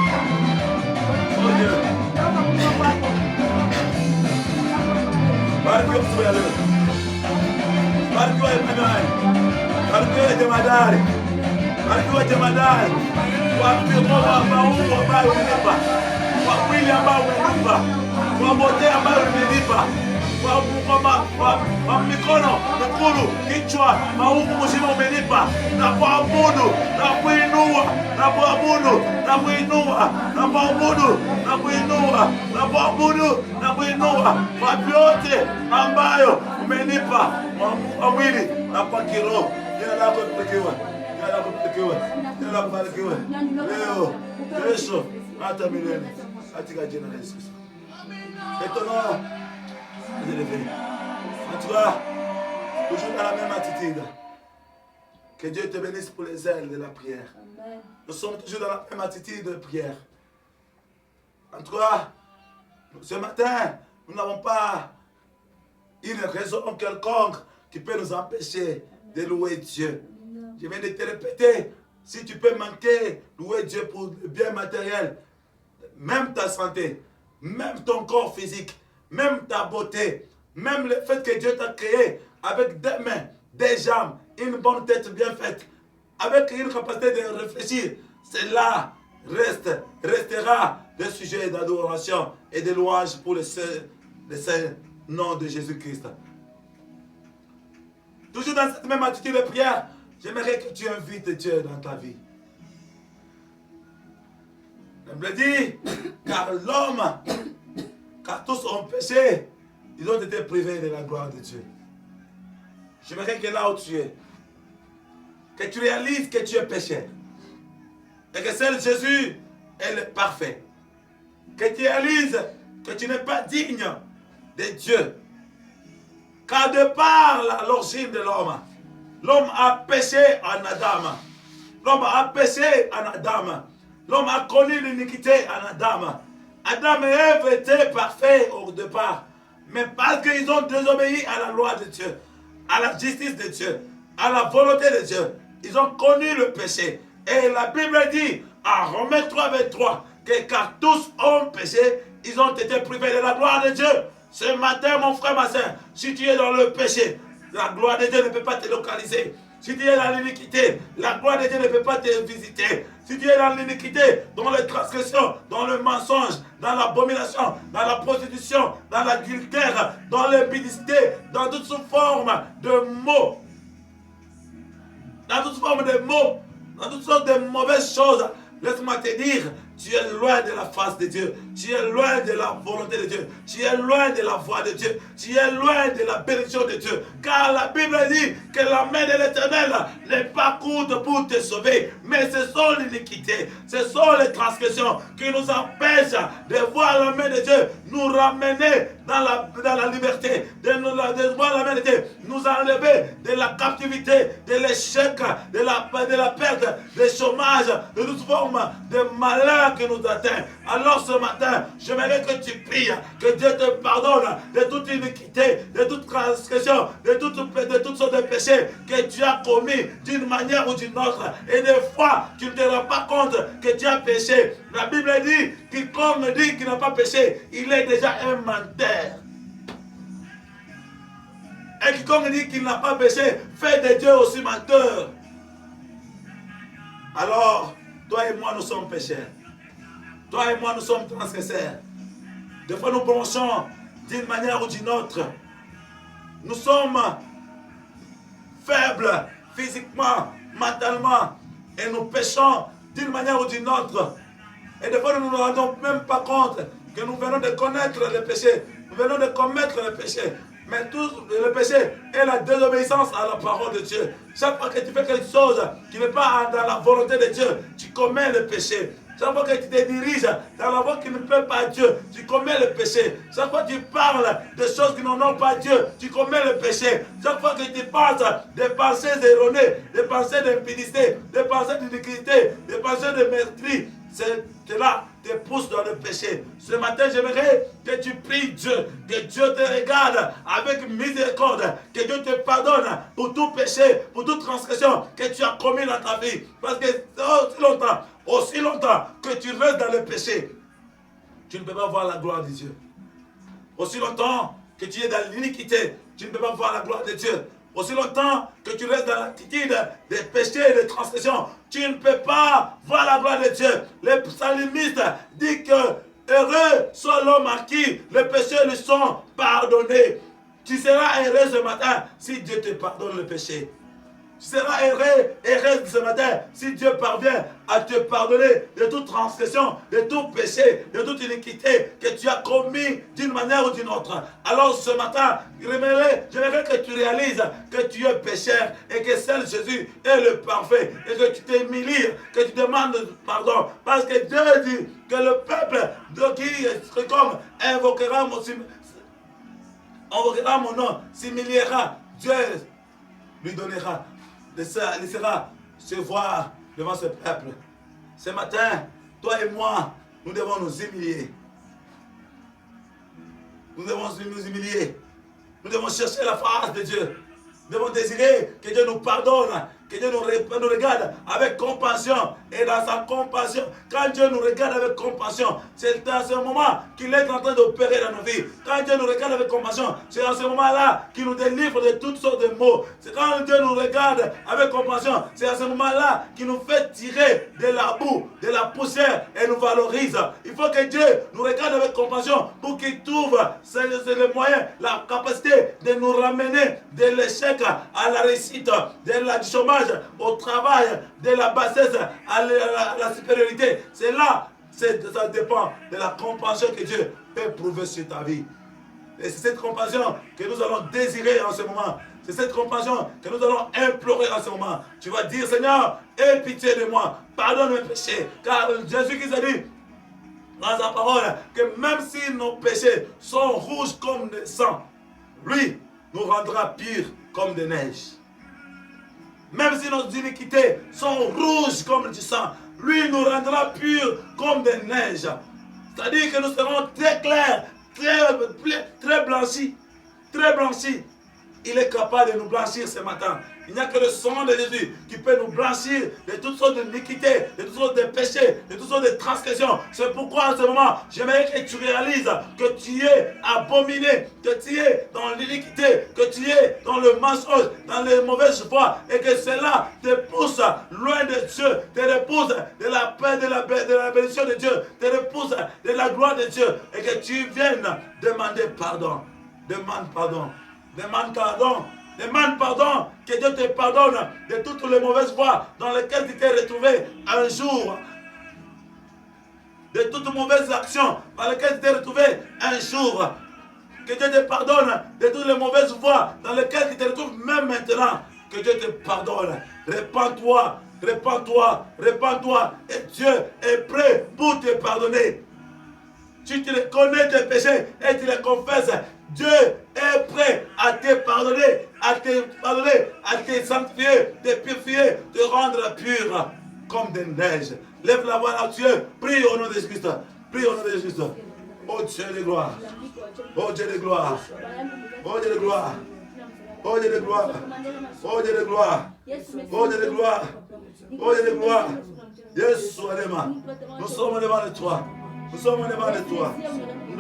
Oh Dieu. Barikiwa siku ya leo. Barikiwa Emmanuel. Barikiwa Jemadari. Barikiwa Jemadari. Kwa mikono maungo ambayo umenipa. Kwa mwili ambao umenipa. Kwa mote ambayo umenipa. Kwa mikono, mikono, kichwa, maungo mzima umenipa. Na kuabudu, na kuinua, na kuabudu, na kuinua, na kuabudu, na kuinua, na kuabudu, na kuinua. Kwa vyote ambayo umenipa kwa mwili na kwa kiroho. Jina lako libarikiwe. Jina lako libarikiwe. Jina lako libarikiwe. Leo, kesho, hata milele. Katika jina la Yesu. Étonnant. En tout cas, toujours dans la même attitude. Que Dieu te bénisse pour les ailes de la prière. Amen. Nous sommes toujours dans la même attitude de prière. En tout cas, ce matin, nous n'avons pas une raison quelconque qui peut nous empêcher de louer Dieu. Je viens de te répéter, si tu peux manquer, louer Dieu pour le bien matériel, même ta santé, même ton corps physique, même ta beauté, même le fait que Dieu t'a créé avec des mains, des jambes, une bonne tête bien faite, avec une capacité de réfléchir, cela restera le sujet d'adoration et de louange pour le saint nom de Jésus-Christ. Toujours dans cette même attitude de prière, j'aimerais que tu invites Dieu dans ta vie. La Bible dit, car tous ont péché, ils ont été privés de la gloire de Dieu. J'aimerais que là où tu es, que tu réalises que tu es pécheur. Et que seul Jésus est le parfait. Que tu réalises que tu n'es pas digne de Dieu. Car de par l'origine de l'homme, l'homme a péché en Adam. L'homme a péché en Adam. L'homme a connu l'iniquité en Adam. Adam et Ève étaient parfaits au départ. Mais parce qu'ils ont désobéi à la loi de Dieu, à la justice de Dieu, à la volonté de Dieu, ils ont connu le péché. Et la Bible dit, en Romains 3, 23, que car tous ont péché, ils ont été privés de la gloire de Dieu. Ce matin, mon frère, ma soeur, si tu es dans le péché, la gloire de Dieu ne peut pas te localiser. Si tu es dans l'iniquité, la gloire de Dieu ne peut pas te visiter. Si tu es dans l'iniquité, dans les transgressions, dans le mensonge, dans l'abomination, dans la prostitution, dans l'adultère, dans l'impudicité, dans toutes formes de maux, dans toutes formes de maux, dans toutes sortes de mauvaises choses, laisse-moi te dire, tu es loin de la face de Dieu, tu es loin de la volonté de Dieu, tu es loin de la voix de Dieu, tu es loin de la bénédiction de Dieu. Car la Bible dit que la main de l'Éternel n'est pas courte pour te sauver, mais ce sont l'iniquité, ce sont les transgressions qui nous empêchent de voir la main de Dieu nous ramener dans la liberté, de voir la main de Dieu nous enlever de la captivité, de l'échec, de la perte, du chômage, de toute forme de malheur que nous atteint. Alors ce matin, j'aimerais que tu pries, que Dieu te pardonne de toute iniquité, de toute transgression, de toutes sortes de péchés que tu as commis d'une manière ou d'une autre. Et des fois, tu ne te rends pas compte que tu as péché. La Bible dit, quiconque dit qu'il n'a pas péché, il est déjà un menteur. Et quiconque dit qu'il n'a pas péché, fait de Dieu aussi menteur. Alors, toi et moi, nous sommes pécheurs. Toi et moi, nous sommes transgresseurs. Des fois, nous penchons d'une manière ou d'une autre. Nous sommes faibles physiquement, mentalement, et nous péchons d'une manière ou d'une autre. Et des fois, nous ne nous rendons même pas compte que nous venons de connaître le péché. Nous venons de commettre le péché. Mais tout le péché est la désobéissance à la parole de Dieu. Chaque fois que tu fais quelque chose qui n'est pas dans la volonté de Dieu, tu commets le péché. Chaque fois que tu te diriges dans la voie qui ne plaît pas à Dieu, tu commets le péché. Chaque fois que tu parles de choses qui n'honorent pas Dieu, tu commets le péché. Chaque fois que tu penses des pensées erronées, des pensées d'impudicité, des pensées d'iniquité, des pensées de meurtrier, cela te pousse dans le péché. Ce matin, j'aimerais que tu pries Dieu, que Dieu te regarde avec miséricorde, que Dieu te pardonne pour tout péché, pour toute transgression que tu as commis dans ta vie. Parce que aussi longtemps que tu restes dans le péché, tu ne peux pas voir la gloire de Dieu. Aussi longtemps que tu es dans l'iniquité, tu ne peux pas voir la gloire de Dieu. Aussi longtemps que tu restes dans l'attitude des péchés et des transgressions, tu ne peux pas voir la gloire de Dieu. Le psalmiste dit que heureux soit l'homme à qui les péchés lui sont pardonnés. Tu seras heureux ce matin si Dieu te pardonne le péché. Tu seras heureux ce matin si Dieu parvient à te pardonner de toute transgression, de tout péché, de toute iniquité que tu as commis d'une manière ou d'une autre. Alors ce matin, j'aimerais que tu réalises que tu es pécheur et que seul Jésus est le parfait et que tu t'humilies, que tu demandes pardon. Parce que Dieu dit que le peuple qui comme invoquera mon nom, s'humiliera, Dieu lui donnera laissera se voir devant ce peuple. Ce matin, toi et moi, nous devons nous humilier. Nous devons nous humilier. Nous devons chercher la face de Dieu. Nous devons désirer que Dieu nous pardonne, que Dieu nous regarde avec compassion. Et dans sa compassion, quand Dieu nous regarde avec compassion, c'est dans ce moment qu'il est en train d'opérer dans nos vies. Quand Dieu nous regarde avec compassion, c'est dans ce moment-là qu'il nous délivre de toutes sortes de maux. C'est quand Dieu nous regarde avec compassion, c'est à ce moment-là qu'il nous fait tirer de la boue, de la poussière et nous valorise. Il faut que Dieu nous regarde avec compassion pour qu'il trouve le moyen, la capacité de nous ramener de l'échec à la réussite, du chômage au travail, de la bassesse à la supériorité. C'est là, ça dépend de la compassion que Dieu peut prouver sur ta vie. Et c'est cette compassion que nous allons désirer en ce moment. C'est cette compassion que nous allons implorer en ce moment. Tu vas dire, Seigneur, aie pitié de moi, pardonne mes péchés. Car Jésus-Christ a dit dans sa parole que même si nos péchés sont rouges comme le sang, lui nous rendra purs comme de neige. Même si nos iniquités sont rouges comme du sang, lui nous rendra purs comme de neige. C'est-à-dire que nous serons très clairs, très blanchis, très blanchis. Il est capable de nous blanchir ce matin. Il n'y a que le sang de Jésus qui peut nous blanchir de toutes sortes d'iniquités, de toutes sortes de péchés, de toutes sortes de transgressions. C'est pourquoi en ce moment, j'aimerais que tu réalises que tu es abominé, que tu es dans l'iniquité, que tu es dans le mensonge, dans les mauvaises voies, et que cela te pousse loin de Dieu, te repousse de la paix, de la bénédiction de Dieu, te repousse de la gloire de Dieu, et que tu viennes demander pardon. Demande pardon. Demande pardon. Demande pardon, que Dieu te pardonne de toutes les mauvaises voies dans lesquelles tu t'es retrouvé un jour. De toutes mauvaises actions dans lesquelles tu t'es retrouvé un jour. Que Dieu te pardonne de toutes les mauvaises voies dans lesquelles tu te retrouves même maintenant. Que Dieu te pardonne. Répands-toi, répands-toi, répands-toi. Et Dieu est prêt pour te pardonner. Si tu connais tes péchés et tu les confesses, Dieu est prêt à te pardonner, à te sanctifier, te purifier, te rendre pur comme des neiges. Lève la voix à Dieu, prie au nom de Jésus-Christ. Prie au nom de Jésus-Christ. Oh Dieu de gloire. Oh Dieu de gloire. Oh Dieu de gloire. Oh Dieu de gloire. Oh Dieu de gloire. Oh Dieu de gloire. Oh Dieu de gloire. Yes, Alema. Nous sommes devant toi. Nous sommes devant toi.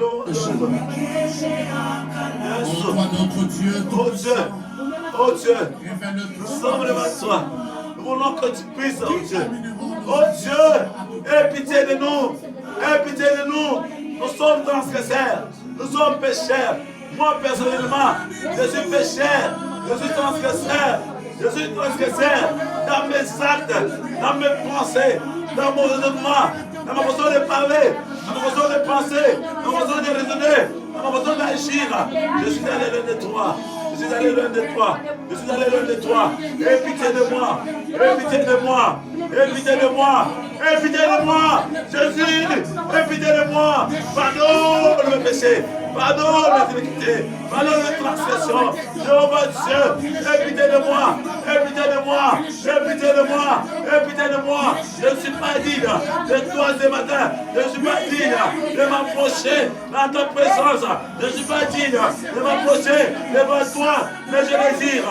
Oh Dieu. Oh Dieu. Oh Dieu. Nous sommes devant toi. Nous voulons que tu puisses, oh Dieu. Oh Dieu. Aie pitié de nous. Aie pitié de nous. Nous sommes transgresseurs. Nous sommes pécheurs. Moi personnellement, je suis pécheur. Je suis transgresseur. Je suis transgresseur dans mes actes, dans mes pensées, dans mon raisonnement, dans ma façon de parler, dans ma façon de penser, dans ma façon de raisonner, dans ma façon d'agir. Je suis allé loin de toi. Je suis allé loin de toi. Je suis allé loin de toi. Aie pitié de moi. Aie pitié de moi. Aie pitié de moi. Aie pitié de moi. Jésus, aie pitié de moi. Pardonne le péché. Pardonne les iniquités. Pardonne les transgressions. Jéhovah Dieu, aie pitié de moi. Aie pitié de moi. Aie pitié de moi. Aie pitié de moi. Je ne suis pas digne de toi ce matin. Je ne suis pas digne de m'approcher dans ta présence. Je ne suis pas digne de m'approcher devant toi. Mais je désire.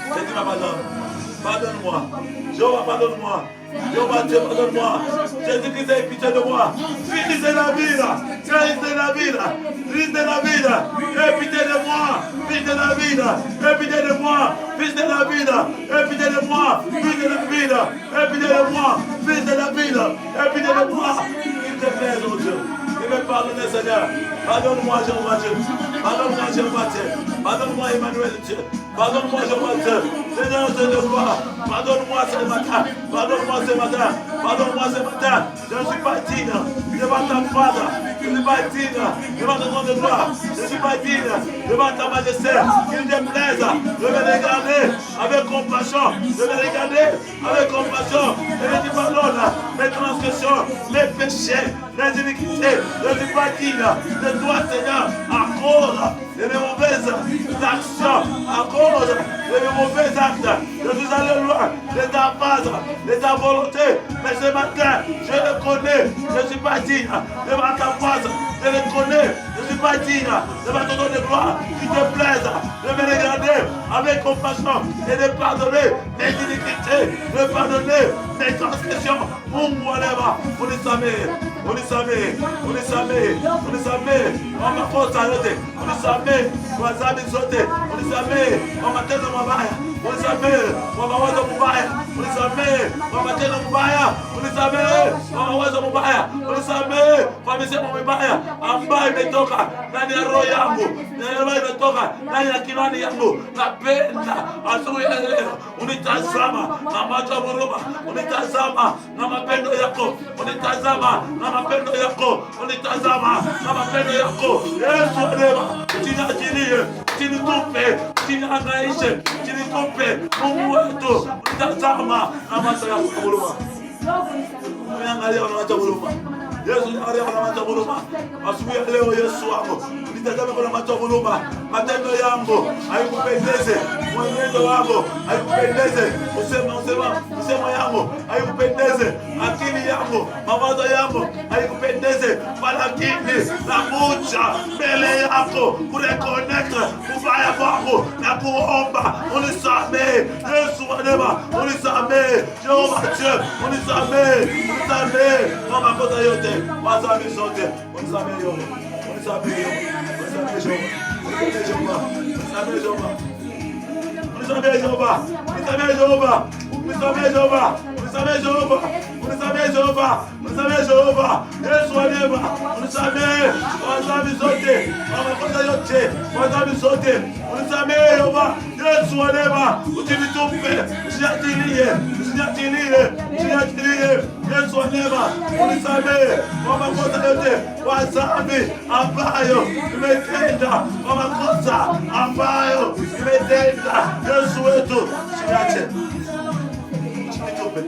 Je dis ma pardonne. Pardonne-moi. Jéhovah, pardonne-moi. Jéhovah Dieu, pardonne-moi. Jésus-Christ, aie pitié de moi. Fils de la vie. Fils de la vie. Fils de la vie. Aie pitié de moi. Fils de la vie. Aie pitié de moi. Fils de la vie. Aie pitié de moi. Fils de la vie. Aie pitié de moi. Fils de la vie. Aie pitié de moi. S'il te plaît, oh Dieu. Je vais pardonner, Seigneur. Pardonne-moi, Jéhovah Dieu. Pardonne-moi, Jéhovah Dieu. Pardonne-moi, Emmanuel Dieu. Pardonne-moi, Jéhovah Dieu. Seigneur, je te vois. Pardonne-moi ce matin. Pardonne-moi ce matin. Pardonne-moi ce matin. Je ne suis pas digne devant ta face. Je ne suis pas digne devant ton nom de gloire. Je ne suis pas digne devant ta majesté. Qu'il te plaise de me regarder avec compassion. De me regarder avec compassion. Et de te pardonne mes transgressions, mes péchés, mes iniquités. Je ne suis pas digne de toi, Seigneur, à cause de mes mauvaises actions, à cause de mes mauvais actes. Je ne grâce de ta volonté. Mais ce matin, je reconnais, je ne suis pas digne devant ta face. Je reconnais, je ne suis pas digne devant ton nom de gloire. Tu te plaises de me regarder avec compassion et de pardonner mes iniquités, de pardonner mes transgressions. Mungu walema, unisamehe, unisamehe, unisamehe, unisamehe kwa makosa yote, unisamehe kwa dhambi zote, unisamehe kwa matendo mabaya, unisamehe kwa mawazo mabaya, unisamehe kwa matendo mabaya, unisamehe kwa mawazo mabaya, unisamehe kwa misemo mibaya ambayo imetoka ndani ya roho yangu, ambayo imetoka ndani ya kinywani yangu. Napenda asubuhi ya leo unitazama na macho ya huruma, unitazama na mapendo yako, unitazama na mapendo yako, unitazama na mapendo yako. Yesu alema, usiniachilie, usinitupe, usinihangaishe, usinitupe. Mungu wetu, unitazama na macho yako ya huruma. Uniangalia na macho ya huruma. Yesu niangalia na macho ya huruma. Asubuhi ya leo Yesu wangu, unitazame kwa macho ya huruma. Matendo yangu haikupendeze, mwenendo wangu haikupendeze, usema yangu haikupendeze, akili yangu, mawazo yangu haikupendeze, lakini nakuja mbele yako kureconnect ubaya wangu na kuomba unisamehe. Yesu wa neema, unisamehe. Jehova Dieu, unisamehe, unisamehe kwa makosa yote, kwa dhambi zote, unisamehe yote, unisamehe yote, unisamehe Jehova, unisamehe Jehova, unisamehe Jehova, unisamehe Jehova, unisamehe Jehova, unisamehe Jehova, unisamehe Jehova, unisamehe Jehova. Yesu wa neema, unisamehe kwa dhambi zote, kwa makosa yote, kwa dhambi zote, unisamehe Jehova. Yesu wa neema, usinitupe, usiniachilie, usiniachilie, usiniachilie. Yesu wa neema, unisamehe kwa makosa yote, kwa dhambi ambayo nimetenda, kwa makosa ambayo nimetenda. Yesu wetu, usiniache, usinitupe,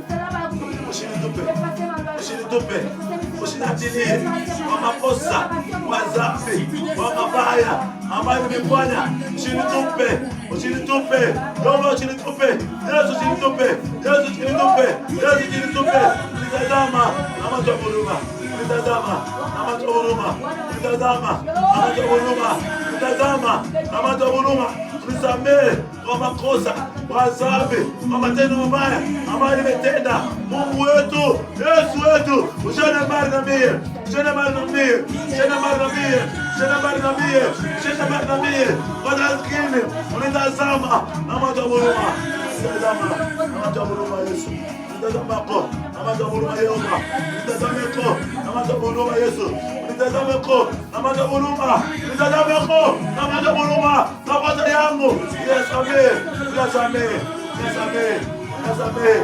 usinitupe, usinitupe, usiniachilie kwa makosa, kwa dhambi, kwa mabaya ambayo nimefanya. Usinitupe, usinitupe, Baba, usinitupe. Yesu, usinitupe, Yesu, usinitupe, Yesu, usinitupe. Nitazama na macho ya huruma, nitazama na macho ya huruma, nitazama na macho ya huruma, nitazama na macho ya huruma. Unisamehe kwa makosa, kwa dhambi, kwa matendo mabaya ambayo nimetenda. Mungu wetu, Yesu wetu, usione mbali na mie, usione mbali na mie, usione mbali na mie, usione mbali na mie, usione mbali na mie. Kwa lakini unitazama na macho ya huruma, unitazama na macho ya huruma Yesu. Nitazamako na macho ya huruma Yehova, nitazameko na macho ya huruma Yesu. Nitazameko na macho ya huruma, nitazameko na macho ya huruma. Makosa yangu yasamehe, yasamehe, yasamehe, yasamehe,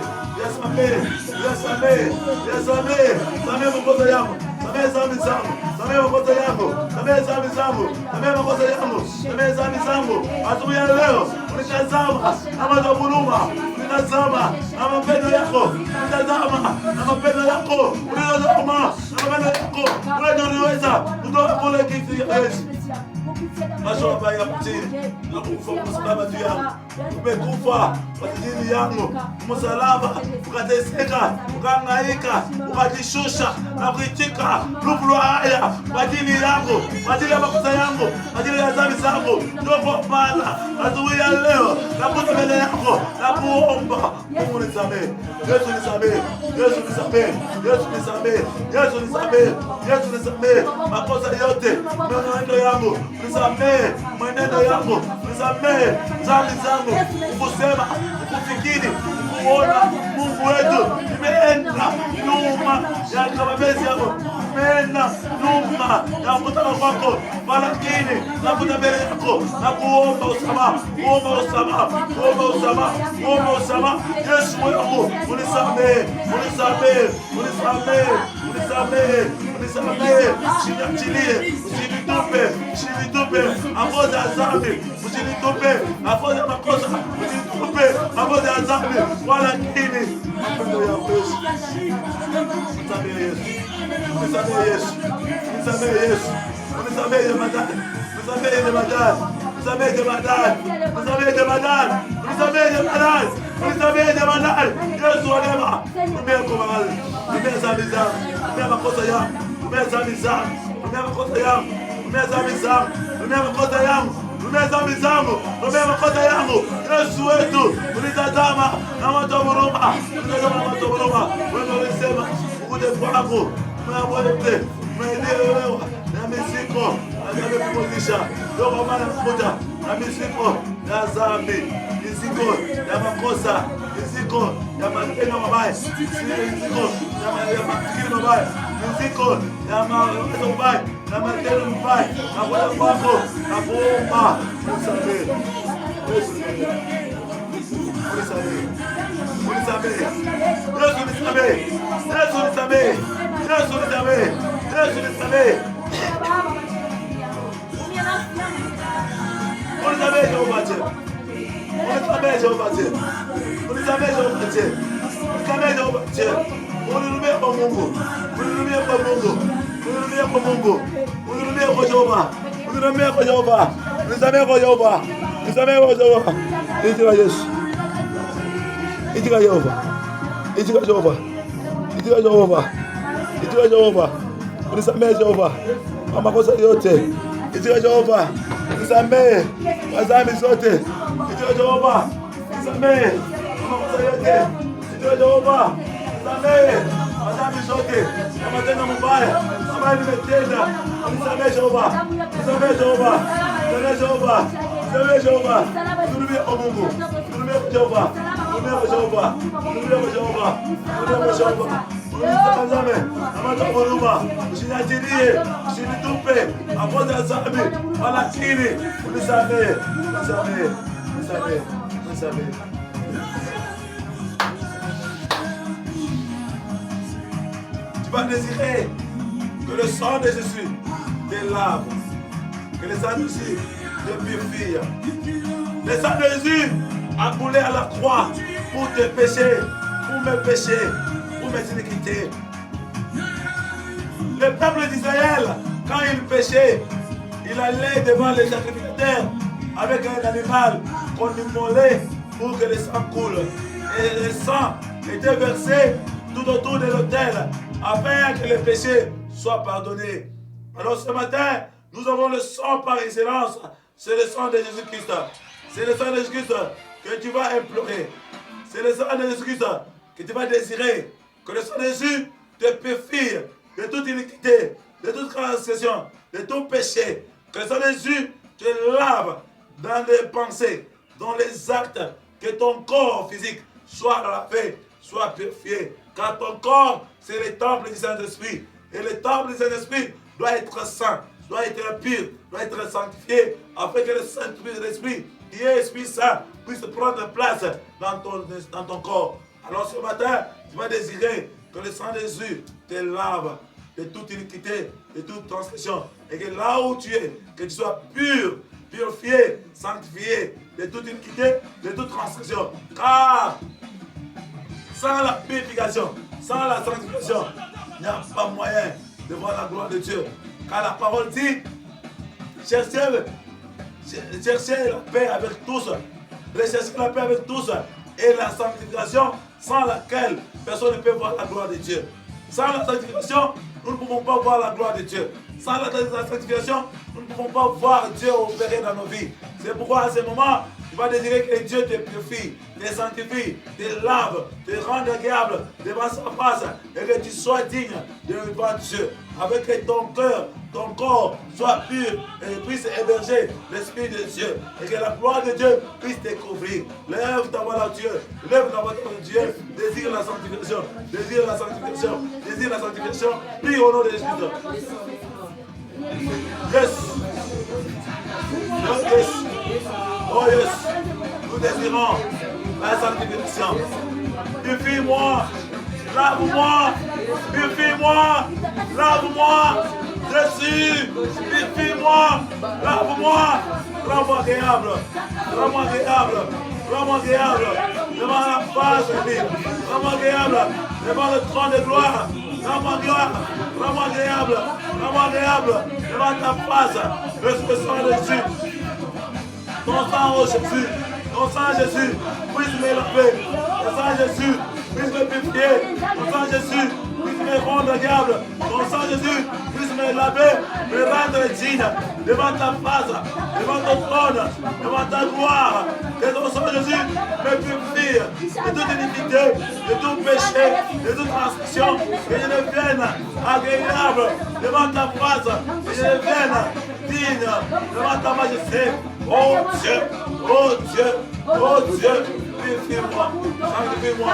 yasamehe, yasamehe, yasamehe. Samehe makosa yangu, samehe dhambi zangu, samehe makosa yangu, samehe dhambi zangu, samehe makosa yangu, samehe dhambi zangu. Asubuhi ya leo unitazama na macho ya huruma, unitazama na mapendo yako, unitazama na mapendo yako, unitazama na mapendo yako. Wewe unaweza kutoa kule kiti ya Yesu. Macho ambayo yakutii na kufa kwa sababu yangu. Umekufa kwa ajili yangu, msalaba, ukateseka, ukahangaika, ukajishusha na kuitika lufu haya kwa ajili yangu, kwa ajili ya makosa yangu, kwa ajili ya dhambi zangu. Ndio kwa maana asubuhi ya leo nakuja mbele yako na kuomba Mungu nisamehe. Yesu nisamehe, Yesu nisamehe, Yesu nisamehe, Yesu nisamehe, Yesu nisamehe makosa yote, mwenendo yangu nisamehe, mwenendo yangu nisamehe, dhambi zangu, kusema, kufikiri, kuona. Mungu wetu, nimeenda nyuma ya mabezi yako, nimeenda nyuma ya kutaka kwako, lakini nakuja mbele yako na kuomba usamaha, kuomba usamaha, kuomba usamaha, kuomba usamaha. Yesu wangu, unisamehe, unisamehe, unisamehe, unisamehe, unisamehe. Usiniachilie, usinitupe, usinitupe makosa ya dhambi, usinitupe makosa ya makosa, usinitupe makosa ya dhambi, lakini mapendo ya Yesu. Unisamehe Yesu, unisamehe Yesu, unisamehe Yesu, unisamehe Ramadhani, unisamehe Ramadhani, unisamehe Ramadhani, unisamehe Ramadhani, unisamehe Ramadhani. unisamehe jamanani. Yesu wa neema, umea kumagali, umea zambi zangu, umea makosa yangu, umea zambi zangu, umea makosa yangu, umea zambi zangu, umea makosa yangu, umea zambi zangu, umea makosa yangu. Yesu wetu, unitazama na watu wa huruma, unitazama na watu wa huruma. Wewe ulisema ukuje kwangu, mwabwete, mwelewa na misiko, atakapomuzisha. Ndio kwa maana kuja na misiko ya dhambi, misiko ya makosa, misiko ya matendo mabaya, misiko ya mafikiri mabaya, misiko ya mawazo mabaya na matendo mabaya. Na kwa kwako na kuomba usamehe. Ulisamehe. Ulisamehe. Yesu ulisamehe. Yesu ulisamehe. Yesu ulisamehe. Yesu ulisamehe. Ulisamehe Jehova tena. Ulisamehe Jehova tena. Ulisamehe Jehova tena. Ulisamehe Jehova tena. Unirudie kwa Mungu. Unirudie kwa Mungu. Unirudie kwa Mungu. Unirudie kwa Jehova. Unirudie kwa Jehova. Ulisamehe kwa Jehova. Ulisamehe kwa Jehova. Itika Yesu. Itika Jehova. Itika Jehova. Itika Jehova. Itika Jehova. Ulisamehe Jehova kwa makosa yote. Itika Jehova. Ulisamehe kwa dhambi zote. Itika Jehova. Ulisamehe kwa makosa yote. Itika Jehova. Ulisamehe kwa dhambi zote. Kwa matendo mabaya ambayo nimetenda. Ulisamehe Jehova. Ulisamehe Jehova. Ulisamehe Jehova. Ulisamehe Jehova. Turudie kwa Mungu. Turudie kwa Jehova. Turudie kwa Jehova. Turudie kwa Jehova. Turudie kwa Jehova. Ulisamehe amata huruma. Usiniachilie, usinitupe akoza ya dhambi, lakini unisamehe. Unisamehe. Unisamehe. Unisamehe. Tu vas désirer que le sang de Jésus te lave, que le sang de Jésus te purifie. Le sang de Jésus a coulé à la croix pour tes péchés, pour mes péchés, pour mes iniquités. Le peuple d'Israël, quand il péchait, il allait devant les sacrificateurs avec un animal qu'on immolait pour que le sang coule. Et le sang était versé tout autour de l'autel afin que les péchés soient pardonnés. Alors ce matin, nous avons le sang par excellence. C'est le sang de Jésus-Christ. C'est le sang de Jésus-Christ que tu vas implorer. C'est le sang de Jésus-Christ que tu vas désirer. Que le sang de Jésus te purifie de toute iniquité, de toute transgression, de tout péché. Que le sang de Jésus te lave dans les pensées, dans les actes. Que ton corps physique soit lavé, soit purifié. Car ton corps, c'est le temple du Saint-Esprit. Et le temple du Saint-Esprit doit être saint, doit être pur, doit être sanctifié, afin que le Saint-Esprit, qui est Esprit Saint, puisse prendre place dans ton corps. Alors ce matin, tu vas désirer que le sang de Jésus te lave de toute iniquité, de toute transgression. Et que là où tu es, que tu sois pur, purifié, sanctifié de toute iniquité, de toute transgression. Car sans la purification, sans la sanctification, il n'y a pas moyen de voir la gloire de Dieu. Car la parole dit, cherchez la paix avec tous, recherchez la paix avec tous, et la sanctification sans laquelle personne ne peut voir la gloire de Dieu. Sans la sanctification, nous ne pouvons pas voir la gloire de Dieu. Sans la sanctification, nous ne pouvons pas voir Dieu opérer dans nos vies. C'est pourquoi à ce moment, tu vas désirer que Dieu te purifie, te sanctifie, te lave, te rende agréable devant sa face et que tu sois digne devant Dieu. Avec que ton cœur, ton corps soit pur et puisse héberger l'Esprit de Dieu. Et que la gloire de Dieu puisse te couvrir. Lève ta voix à Dieu. Lève ta voix à Dieu. Désire la sanctification. Désire la sanctification. Désire la sanctification. Prie au nom de Jésus. Yes. Oh yes. Oh yes. Nous désirons la sanctification. Purifie-moi. Lave-moi. Purifie-moi. Lave-moi. Jésus. Purifie-moi. Lave-moi. Rends-moi agréable. Rends-moi agréable. Rends-moi agréable. Devant la face de Dieu. Rends-moi agréable. Devant le trône de gloire. Rends-moi gloire. Rends-moi agréable. Rends-moi agréable. Devant ta face. Le sang de Jésus. Ton sang, oh Jésus. Ton sang Jésus, puisse me laver. Ton sang Jésus, puisse me purifier. Ton sang Jésus, puisse me rendre agréable. Ton sang Jésus, puisse me laver, me rendre digne devant ta face, devant ton trône, devant ta gloire. Que ton sang Jésus me purifie de toute iniquité, de tout péché, de toute transgression. Que je devienne agréable devant ta face, que je devienne digne devant ta majesté. Oh Dieu, oh Dieu, oh Dieu, purifie-moi, sanctifie-moi,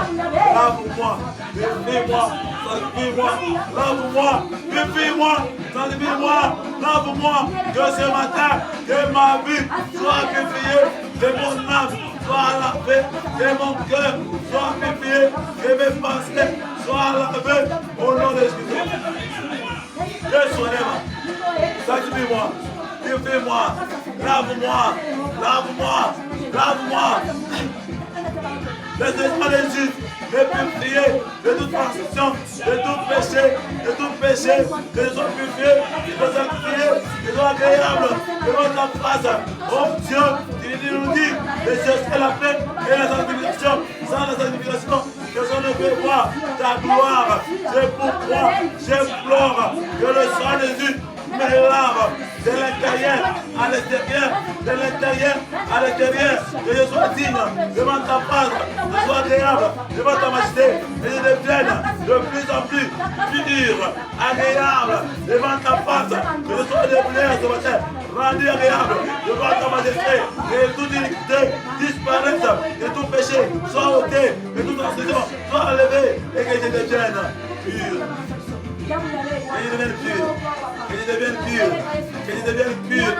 lave-moi, purifie-moi, sanctifie-moi, lave-moi, purifie-moi, sanctifie-moi, lave-moi, que ce matin, que ma vie soit purifiée, que mon âme soit lavée, que mon cœur soit purifié, que mes pensées soient lavées, au nom de Jésus. Que sois-moi, sanctifie-moi, purifie-moi, lave-moi, lave-moi, lave-moi. Laisse-moi les justes me purifier de toute transgression, de tout péché, que je sois purifié, que je sois sanctifié, que je sois agréable devant ta face. Oh Dieu, tu nous dis, les cieux c'est la paix et la sanctification. Sans la sanctification, personne ne peut voir ta gloire. C'est pourquoi j'implore que le sang de Jésus me lave de l'intérieur à l'extérieur, de l'intérieur à l'extérieur, que je sois digne devant ta face, que je sois agréable devant ta majesté, que je devienne de plus en plus dur, agréable devant ta face, que je sois de plaisir ce matin, rendu agréable devant ta majesté, que toute iniquité disparaisse, que tout péché soit ôté, que toute transgression soit enlevée et que je devienne pur. Que je devienne pur, que je devienne pur, que je devienne pur,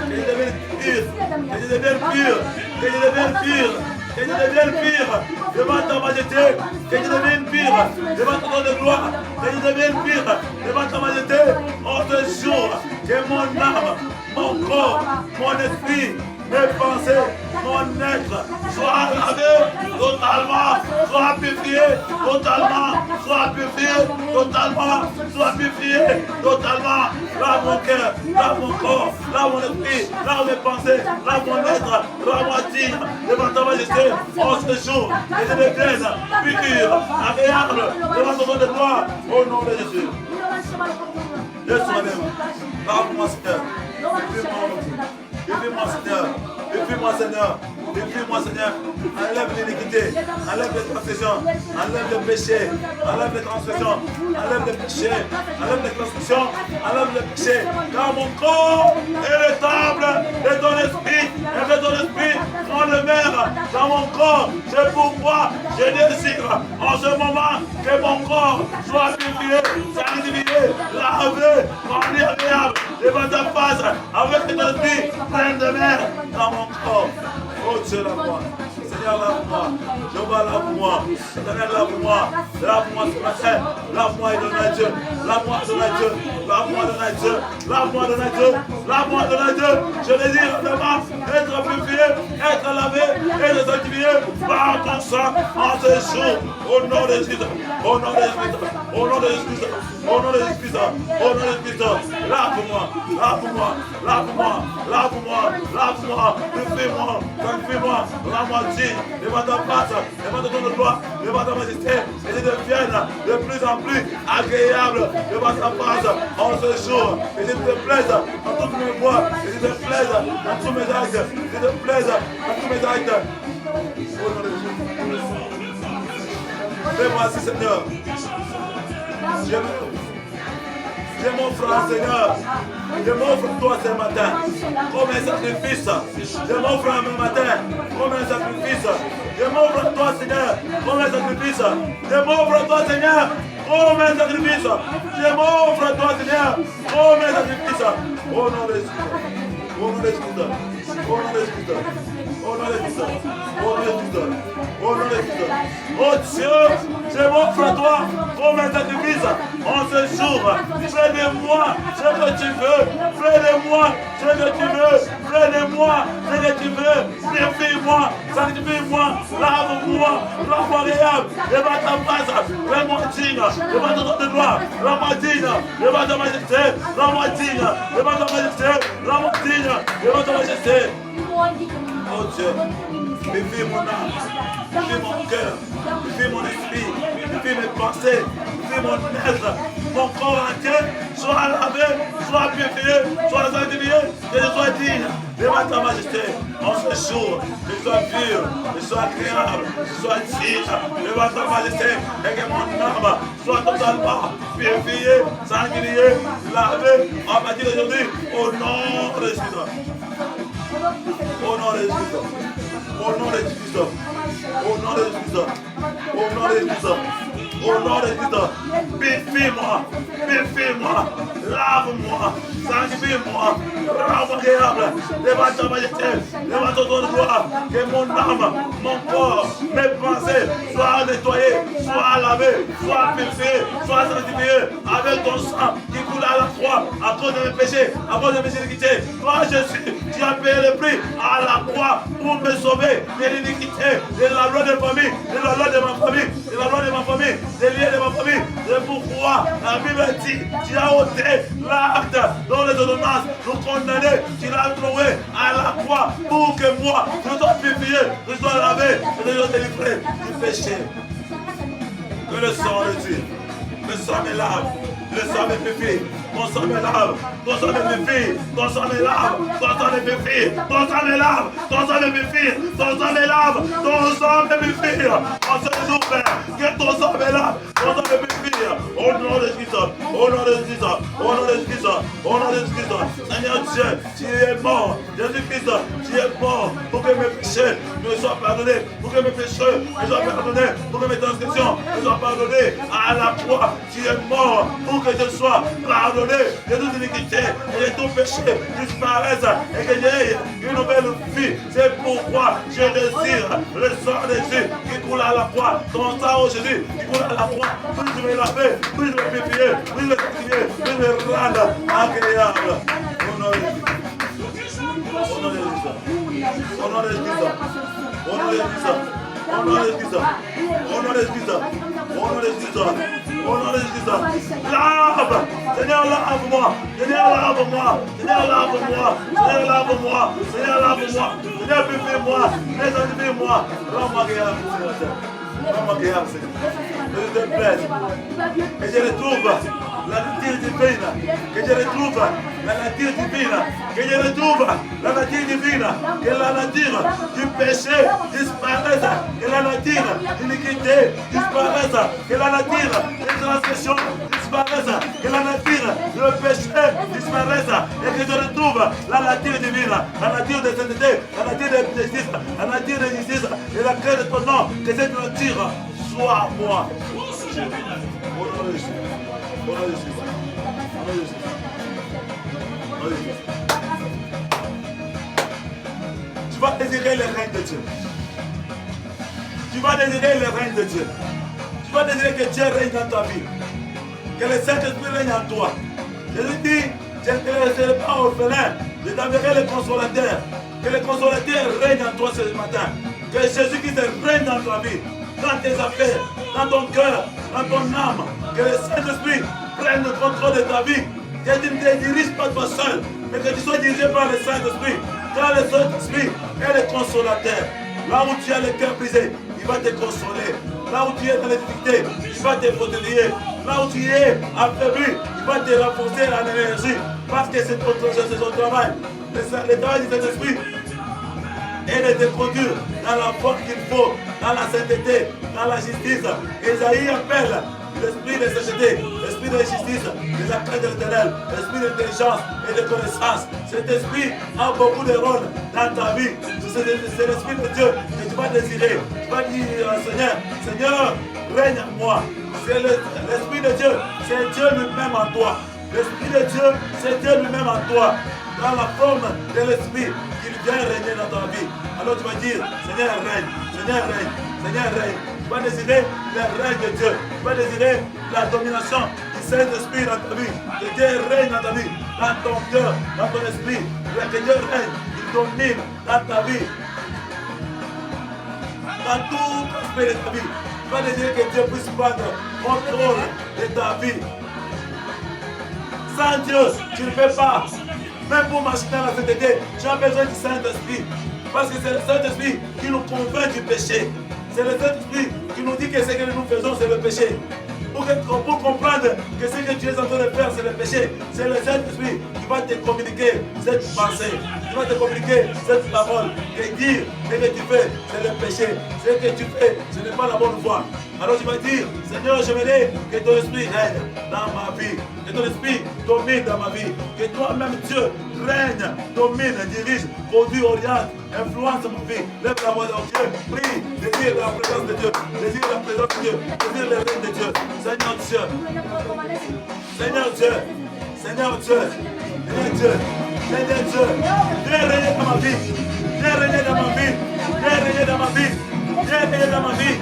que je devienne pur, que je devienne pur, que je devienne pur, que je devienne pur devant ta majesté, que je devienne pur devant ton nom de gloire, que je devienne pur devant ta majesté en ce jour, que mon âme, mon corps, mon esprit, mes pensées, mon être soit lavé totalement, soit purifié totalement, soit purifié totalement, soit purifié totalement. Lave mon cœur, lave mon corps, lave mon esprit, lave mes pensées, lave mon être, lave-moi digne devant ta majesté en ce jour, et je devienne pur, agréable devant ton nom de gloire, au nom de Jésus. Laisse moi-même, lave-moi Seigneur, purifie-moi Seigneur, purifie-moi Seigneur, purifie-moi Seigneur, enlève l'iniquité, enlève les transgressions, enlève le péché, enlève les transgressions, enlève les péchés, enlève les transgressions, enlève les péchés, car mon corps est le temple de ton esprit, et que ton esprit prend le maire dans mon corps. C'est pourquoi je désire en ce moment que mon corps soit purifié, sanctifié, lavé, rendu agréable devant ta face, avec ton esprit plein de mer dans mon corps. Oh Dieu, lave-moi. Seigneur, lave-moi. Jéhovah, lave-moi. Seigneur, lave-moi. Lave-moi ce matin. Lave-moi, Adonai Dieu. Lave-moi, Adonai Dieu. Lave-moi, Adonai Dieu. Lave-moi, Adonai Dieu. Lave-moi, Adonai Dieu. Je désire vraiment être purifié, être lavé, être sanctifié par ton sang en ce jour. Au nom de Jésus. Au nom de Jésus. Au nom de Jésus. Au nom de Jésus. Au nom de Jésus. Lave-moi. Lave-moi. Lave-moi. Lave-moi. Lave-moi. Purifie-moi. Sanctifie-moi. Rends-moi digne devant ta face, devant ton nom de gloire, devant ta majesté, et je devienne de plus en plus agréable devant ta face en ce jour. Et je te plaise en toutes mes voies, et je te plaise en tous mes actes, et je te plaise en tous mes actes. Au nom de Jésus. Fais-moi ainsi, Seigneur. Je m'offre, Seigneur, je m'offre toi ce matin comme un sacrifice. Je m'offre ce matin comme un sacrifice. Je m'offre toi, Seigneur, comme un sacrifice. Je m'offre toi, Seigneur, comme un sacrifice. Je m'offre toi, Seigneur, comme un sacrifice. Au nom de Jésus. Au nom de Jésus. Au nom de Jésus. Au nom de Jésus. Au nom de Jésus. Au nom de Jésus. Oh Dieu, je m'offre à toi comme un sacrifice en ce jour. Fais de moi ce que tu veux. Fais de moi ce que tu veux. Fais de moi ce que tu veux. Purifie-moi, sanctifie-moi, lave-moi, rends-moi agréable devant ta face. Rends-moi digne devant ton nom de gloire. Rends-moi digne devant ta majesté. Rends-moi digne devant ta majesté. Rends-moi digne devant ta majesté. Oh Dieu. Purifie mon âme, purifie mon cœur, purifie mon esprit, purifie mes pensées, purifie mon être, mon corps entier, soit lavé, soit purifié, soit sanctifié, que je sois digne devant ta majesté en ce jour, que je sois pur, que je sois agréable, que je sois digne devant ta majesté et que mon âme soit totalement purifiée, sanctifiée, lavée à partir d'aujourd'hui au nom de Jésus. Au nom de Jésus. Au nom de Jésus. Au nom de Jésus. Au nom de Jésus. Au nom de Jésus. Purifie-moi. Purifie-moi. Lave-moi. Sanctifie-moi. Rends-moi agréable devant ta majesté, devant ton trône de gloire. Que mon âme, mon corps, mes pensées soient nettoyés, soient lavés, soient purifiés, soient sanctifiés avec ton sang qui coule à la croix à cause de mes péchés, à cause de mes iniquités. Toi, Jésus, tu as payé le prix à la croix pour me sauver de l'iniquité, de la loi de famille, de la loi de ma famille, de la loi de ma famille, des liens de ma famille. C'est pourquoi la Bible dit, tu as ôté l'acte dont les ordonnances nous condamnaient, tu l'as trouvé à la croix pour que moi, je sois purifié, je sois lavé, et je sois délivré du péché. Que le sang de Dieu, le sang me lave, le sang me purifie. Ton sang me lave, ton sang me purifie, ton sang me lave, ton sang me purifie, ton sang me lave, ton sang me purifie, ton sang me lave, ton sang me purifie. En ce jour, Père, que ton sang me lave, ton sang me purifie. Au nom de Jésus, au nom de Jésus, au nom de Jésus, au nom de Jésus. Seigneur Dieu, tu es mort. Jésus-Christ, tu es mort pour que mes péchés me soient pardonnés, pour que mes péchés me soient pardonnés, pour que mes transgressions me soient pardonnées. À la croix, tu es mort pour que je sois pardonné de toute iniquité et de tout péché disparaisse et que j'ai une nouvelle vie. C'est pourquoi je désire le sang de Jésus qui coule à la croix. Ton sang, oh Jésus, qui coule à la croix. Puis je me laver, puis je me purifier, puis je me sanctifier, puis je me rendre agréable. Au nom de Jésus. Au nom de Jésus. Au nom de Jésus. Au nom de Jésus. Au nom de Jésus. Au nom de Jésus. Au nom de Jésus. Au nom de Jésus. Lave. Seigneur, lave-moi. Seigneur, lave-moi. Seigneur, lave-moi. Seigneur, lave-moi. Seigneur, lave-moi. Seigneur, purifie-moi. Sanctifie-moi. Rends-moi agréable, Seigneur. Rends-moi agréable, Seigneur. Que je te plaise. Que je retrouve la nature divine. Que je retrouve la nature divine. Que je retrouve la nature divine. Que la nature du péché disparaisse. Que la nature d'iniquité disparaisse. Que la nature des transgressions disparaisse. Que la nature du péché disparaisse. Et que je retrouve la nature divine. La nature de sainteté. La nature de justice. La nature de justice. Et la crainte de ton nom. Que cette nature soit à moi. Au nom de Jésus. Au nom de Jésus. Au nom de Jésus. Au nom de Jésus. Tu vas désirer le règne de Dieu. Tu vas désirer le règne de Dieu. Tu vas désirer que Dieu règne dans ta vie. Que le Saint-Esprit règne en toi. Jésus dit, je ne te laisserai pas orphelin. Je t'enverrai le consolateur. Que le consolateur règne en toi ce matin. Que Jésus-Christ règne dans ta vie, dans tes affaires, dans ton cœur, dans ton âme. Que le Saint-Esprit prenne le contrôle de ta vie. Que tu ne te diriges pas toi seul, mais que tu sois dirigé par le Saint-Esprit. Car le Saint-Esprit est le consolateur. Là où tu as le cœur brisé, il va te consoler. Là où tu es dans les difficultés, il va te protéger. Là où tu es affaibli, il va te renforcer en énergie. Parce que c'est son travail. Le travail du Saint-Esprit est de te conduire dans la force qu'il faut, dans la sainteté, dans la justice. Esaïe appelle l'esprit de sainteté, l'esprit de justice, de la crainte de l'Éternel, l'esprit d'intelligence et de connaissance. Cet esprit a beaucoup de rôles dans ta vie. C'est l'esprit de Dieu que tu vas désirer. Tu vas dire, Seigneur, Seigneur, règne en moi. C'est l'esprit de Dieu, c'est Dieu lui-même en toi. L'esprit de Dieu, c'est Dieu lui-même en toi. Dans la forme de l'esprit qu'il vient régner dans ta vie. Alors tu vas dire, Seigneur règne, Seigneur règne, Seigneur règne. Tu vas désirer le règne de Dieu. Tu vas désirer la domination du Saint-Esprit dans ta vie. Que Dieu règne dans ta vie, dans ton cœur, dans ton esprit. Que Dieu règne, il domine dans ta vie. Dans tout aspect de ta vie. Tu vas désirer que Dieu puisse prendre contrôle de ta vie. Sans Dieu, tu ne peux pas. Même pour marcher dans la sainteté, tu as besoin du Saint-Esprit. Parce que c'est le Saint-Esprit qui nous convainc du péché. C'est le Saint-Esprit qui nous dit que ce que nous faisons, c'est le péché. Pour comprendre que ce que tu es en train de faire, c'est le péché, c'est le Saint-Esprit qui va te communiquer cette pensée, qui va te communiquer cette parole, et dire ce que tu fais, c'est le péché, ce que tu fais, ce n'est pas la bonne voie. Alors tu vas dire, Seigneur, je veux que ton esprit règne dans ma vie, que ton esprit domine dans ma vie, que toi-même Dieu règne, domine, dirige, conduit, oriente, influence ma vie. Lève la voix dans Dieu, prie, désire la présence de Dieu, désire la présence de Dieu, désire le règne de Dieu. Seigneur Dieu, Seigneur Dieu, Seigneur Dieu, Seigneur Dieu, Seigneur Dieu, viens régner dans ma vie, viens régner dans ma vie, viens régner dans ma vie, viens régner dans ma vie,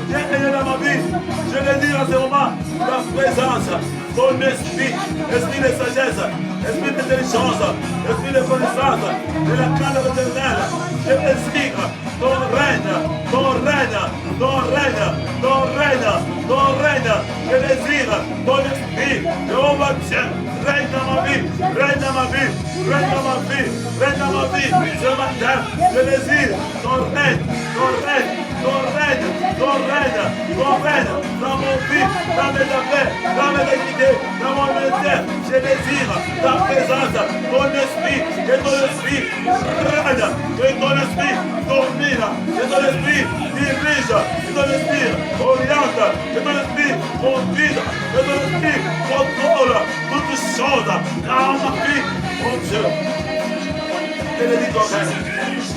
viens régner dans ma vie. Je le dis en ce moment, ta présence, ton esprit, esprit de sagesse, esprit d'intelligence, esprit de connaissance, de la crainte éternelle, je désire ton règne, ton règne, ton règne, ton règne, ton règne, je désire ton esprit, Jéhovah Dieu, règne dans ma vie, règne dans ma vie, règne dans ma vie, règne dans ma vie, ce matin, je désire ton règne, ton règne, ton règne, ton règne, ton règne, dans mon vie, dans mes affaires, dans mes activités, dans mon ministère, je désire ta présence, ton esprit, que ton esprit règne, que ton esprit domine, que ton esprit dirige, que ton esprit oriente, que ton esprit conduise, que ton esprit contrôle toutes choses dans ma vie, mon Dieu. Je désire ton règne,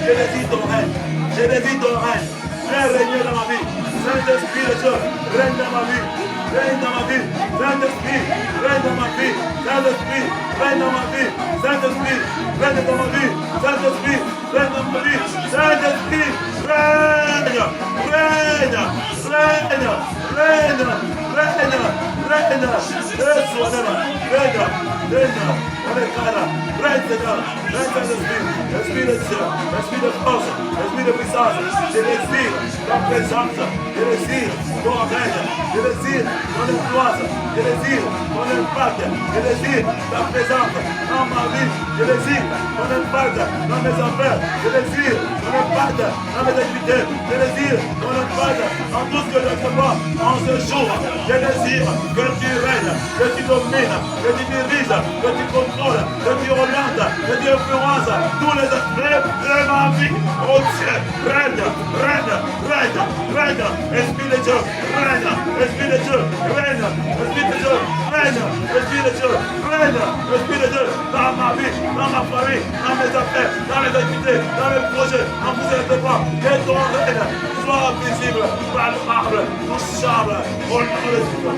je désire ton règne, je désire ton règne. Viens régner dans ma vie. Saint-Esprit de Dieu, règne dans ma vie. Règne dans ma vie. Saint-Esprit, règne dans ma vie. Saint-Esprit, règne dans ma vie. Saint-Esprit, règne dans ma vie. Saint-Esprit, règne dans ma vie. Saint-Esprit, règne, règne, règne, règne, règne, règne. Règne, règne, règne, Seigneur, règne Saint-Esprit, Esprit de Dieu, Esprit de force, Esprit de puissance, je désire ta présence, je désire ton règne, je désire ton influence, je désire ton impact, je désire ta présence dans ma vie, je désire ton impact dans mes affaires, je désire ton impact dans mes activités, je désire ton impact en tout ce que je fais en ce jour, je désire que tu règnes, que tu domines, que tu diriges, que tu contrôles, que tu orientes, que tu influences tous les aspects de ma vie. Oh Dieu, règne, règne, règne, règne, Esprit de Dieu, règne, Esprit de Dieu, règne, Esprit de Dieu, règne, Esprit de Dieu, règne, Esprit de Dieu, dans ma vie, dans ma famille, dans mes affaires, dans mes activités, dans mes projets, dans tous les développements, que ton règne soit visible, palpable, touchable, au nom de Jésus.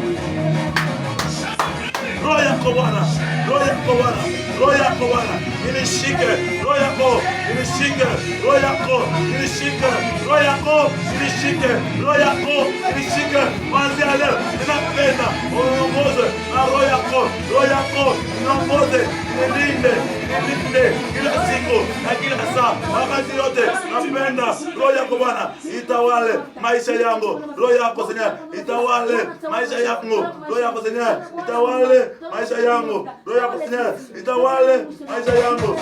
Roho yako Bwana, roho yako Bwana, roho yako Bwana, inishike, roho yako, inishike, roho yako, inishike, roho yako, inishike, roho yako, inishike, kuanzia leo, ninapenda, uniongoze na roho yako, iniongoze, inilinde, kila siku, na kila saa, wakati yote, napenda, roho yako Bwana, itawale maisha yangu, roho yako Seigneur, itawale maisha yangu, roho yako Seigneur, itawale maisha yangu, roho yako Seigneur, itawale maisha yangu.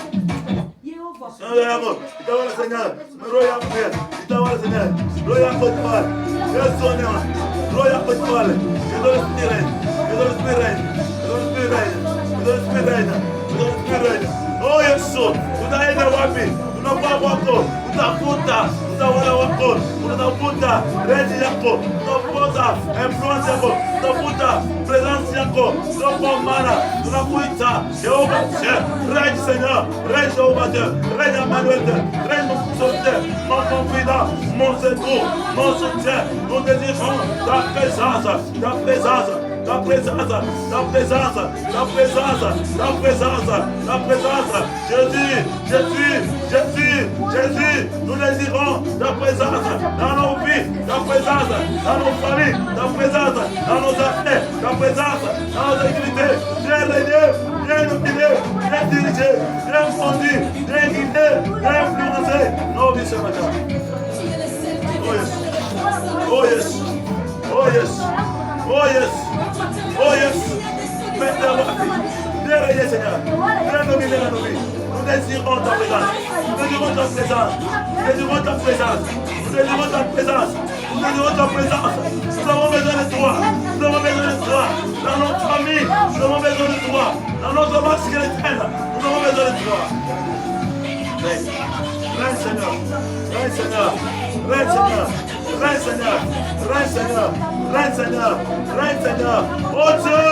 Roho yako itawale Seigneur, roho yako itawale Seigneur, roho yako itawale. Yesu neema, roho yako itawale. Ndio spirit, ndio spirit, ndio spirit, ndio spirit, ndio spirit. Oh Yesu, utaenda wapi? Tunakuwa kwako, utafuta utawala wako, utafuta redi yako, utafuta influence yako, utafuta presence yako. Kwa maana tunakuita Jehova Dieu, règne Seigneur, règne Jehova Dieu, règne Emmanuel, règne mon sauveteur, mon confident, mon secours, mon soutien. Nous désirons ta présence, ta présence, ta présence, ta présence, ta présence, ta présence, ta présence. Jésus, Jésus, Jésus, Jésus, nous désirons ta présence dans nos vies, ta présence dans nos familles, ta présence dans nos affaires, ta présence dans nos activités. Viens régner, viens nous guider, viens diriger, viens conduire, viens guider, viens influencer nos vies ce matin. Oh yes, oh yes, oh yes, oh yes, oh yes. Viens régner Seigneur, viens nous guider dans nos vies. Nous désirons ta présence. Nous désirons ta présence. Nous désirons ta présence. Nous désirons ta présence. Nous désirons ta présence. Nous avons besoin de toi. Nous avons besoin de toi. Dans notre famille, nous avons besoin de toi. Dans notre marche chrétienne, nous avons besoin de toi. Règne Seigneur. Règne Seigneur. Règne Seigneur. Règne Seigneur. Règne Seigneur. Règne Seigneur. Règne Seigneur. Oh Dieu,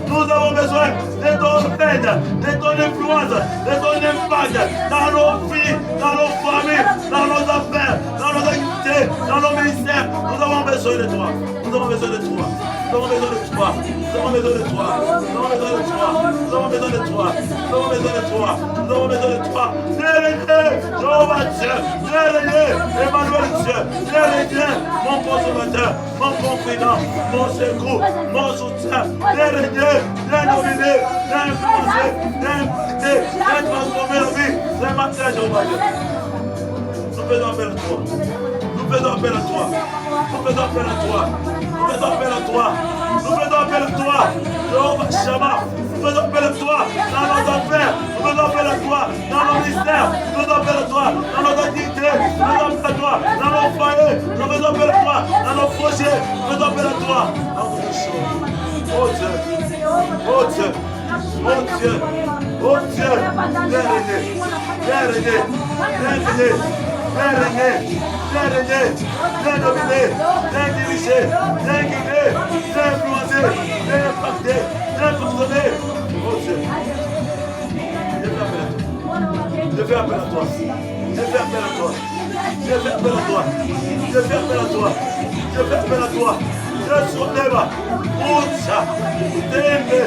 nous avons besoin de ton règne, de ton influence, de ton impact dans nos vies, dans nos familles, dans nos affaires, dans nos activités, dans nos ministères. Nous avons besoin de toi. Nous avons besoin de toi. Nous avons besoin de toi. Nous avons besoin de toi. Nous avons besoin de toi. Nous avons besoin de toi. Nous avons besoin de toi. Nous avons besoin de toi. Règne, Jéhovah Dieu. Règne, Emmanuel Dieu. Règne, mon consommateur, mon confident, mon secours, mon soutien. Règne, viens dominer, viens influencer, viens impacter, viens transformer la vie. C'est matin, Jéhovah Dieu. Nous faisons appel à toi. Nous faisons appel à toi. Nous faisons appel à toi. Nous faisons appel à toi. Nous faisons appel à toi. Jéhovah Shammah. Nous faisons appel à toi dans nos affaires. Nous faisons appel à toi dans nos ministères. Nous faisons appel à toi dans nos activités. Nous faisons appel à toi dans nos foyers. Nous faisons appel à toi dans nos projets. Nous faisons appel à toi dans toutes les choses. Oh Dieu. Oh Dieu. Oh Dieu. Oh Dieu. Viens régner. Viens régner. Viens régner. Viens régner. Viens régner. Viens dominer. Viens diriger. Viens guider. Viens influencer. Viens impacter. Viens fonctionner. Oh Dieu. Je fais appel à toi. Je fais appel à toi. Je fais appel à toi. Je fais appel à toi. Je fais appel à toi. Je soulève. Ucha. Tende.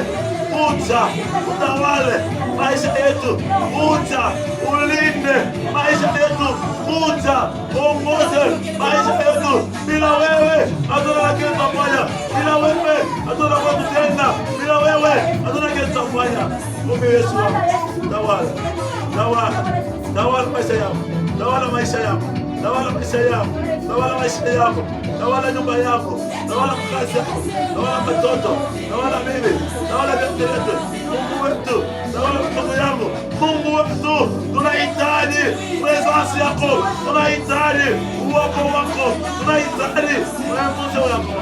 Ucha. Utawale. Maisha yetu. Ucha. Ulinde. Maisha yetu. Ucha. Ongoze. Maisha yetu. Bila wewe hatuna kile tutafanya. Bila wewe hatuna kwa kutenda. Bila wewe hatuna kile tutafanya. Mungu Yesu wangu. Tawala. Tawala. Tawala maisha yako. Tawala maisha yako. Tawala maisha yako. Tawala maisha yako. Tawala nyumba yako. Tawala kazi yako. Tawala watoto. Tawala bibi. Tawala vitu vyetu. Mungu wetu. Tawala mtoto yangu. Mungu wetu. Tunahitaji presence yako. Tunahitaji uwepo wako. Tunahitaji mvuto wako.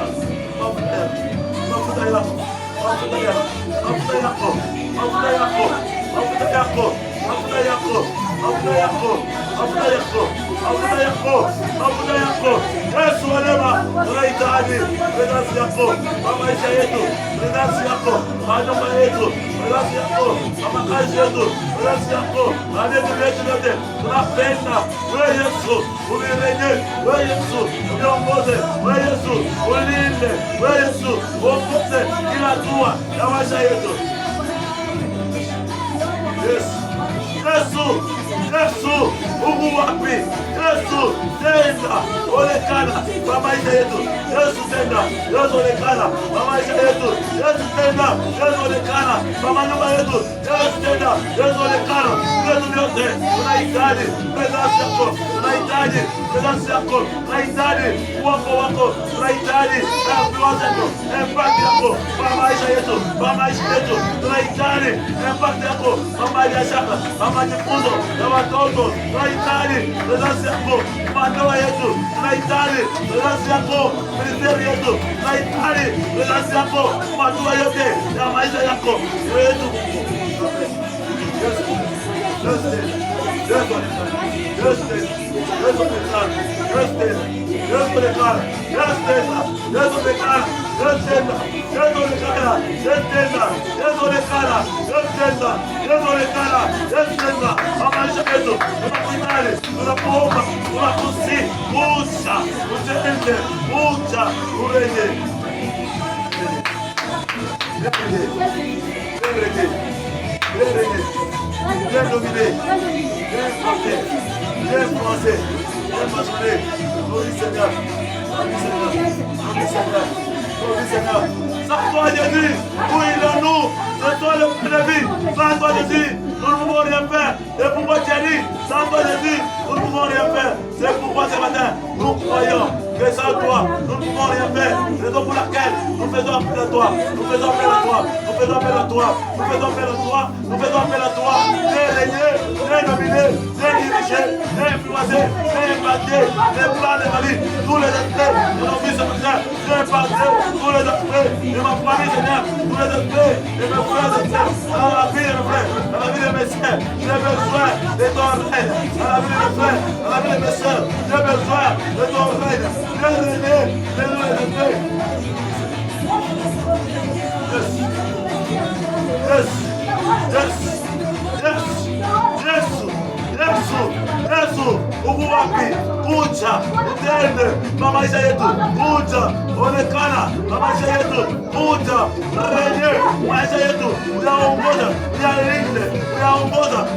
Mafuta yako. Mafuta yako. Mafuta yako. Mafuta yako. Mafuta yako. Mafuta yako. Mafuta yako. Mafuta yako. Mafuta yako. Mafuta yako. Mafuta yako. Yesu alema. Tunahitaji presence yako kwa maisha yetu. Presence yako kwa nyumba yetu. Presence yako kwa makazi yetu. Presence yako kwa vitu vyetu vyote. Tunapenda wewe Yesu. Uvirejee wewe Yesu. Uniongoze wewe Yesu. Ulinde wewe Yesu. Uongoze kila hatua ya maisha yetu. Yesu. Yesu, Yesu, Mungu wapi? Yesu, tenda, onekana kwa maisha yetu. Yesu tenda, Yesu onekana kwa maisha yetu. Yesu tenda, Yesu onekana kwa manyumba yetu. Yesu tenda, Yesu onekana vitu vyote. Tunahitaji presence yako, tunahitaji presence yako, tunahitaji uwepo wako, tunahitaji influence yako, impact yako kwa maisha yetu, kwa maisha yetu. Tunahitaji impact yako kwa biashara, kwa majifunzo ya watoto. Tunahitaji presence yako kwa ndoa yetu. Tunahitaji presence yako ministeri yetu. Tunahitaji presence yako kwa hatua yote ya maisha yako yetu. Viens dominer, viens porter, viens influencer, viens façonner. Glorie Seigneur, glorie Seigneur, glorie Seigneur, glorie Seigneur. Sans toi Jésus, où il est nous, c'est toi le point de vie. Sans toi Jésus, nous ne pouvons rien faire. C'est pourquoi tu as dit, sans toi Jésus, nous ne pouvons rien faire. C'est pourquoi ce matin, nous croyons que sans toi, nous ne pouvons rien faire. Raison pour laquelle nous faisons appel à toi. Nous faisons appel à toi. Nous faisons appel à toi. Nous faisons appel à toi. Nous faisons appel à toi. Viens régner, viens dominer, viens diriger, viens influencer, viens impacter les plans de ma vie. Tous les aspects de nos vies ce matin. Viens impacter tous les aspects de ma famille, Seigneur. Tous les aspects de mes frères et sœurs. Dans la vie de mes frères, dans la vie de mes sœurs. J'ai besoin de ton règne. Dans la vie de mes frères, dans la vie de mes sœurs. J'ai besoin de ton règne. Viens régner, viens nous les aspects. Yes. Yes. Yes. Yes. Yesu, Mungu wapi? Kuja, utende kwa maisha yetu. Kuja, onekana kwa maisha yetu. Kuja, renye maisha yetu. Uyaongoza, uyalinde,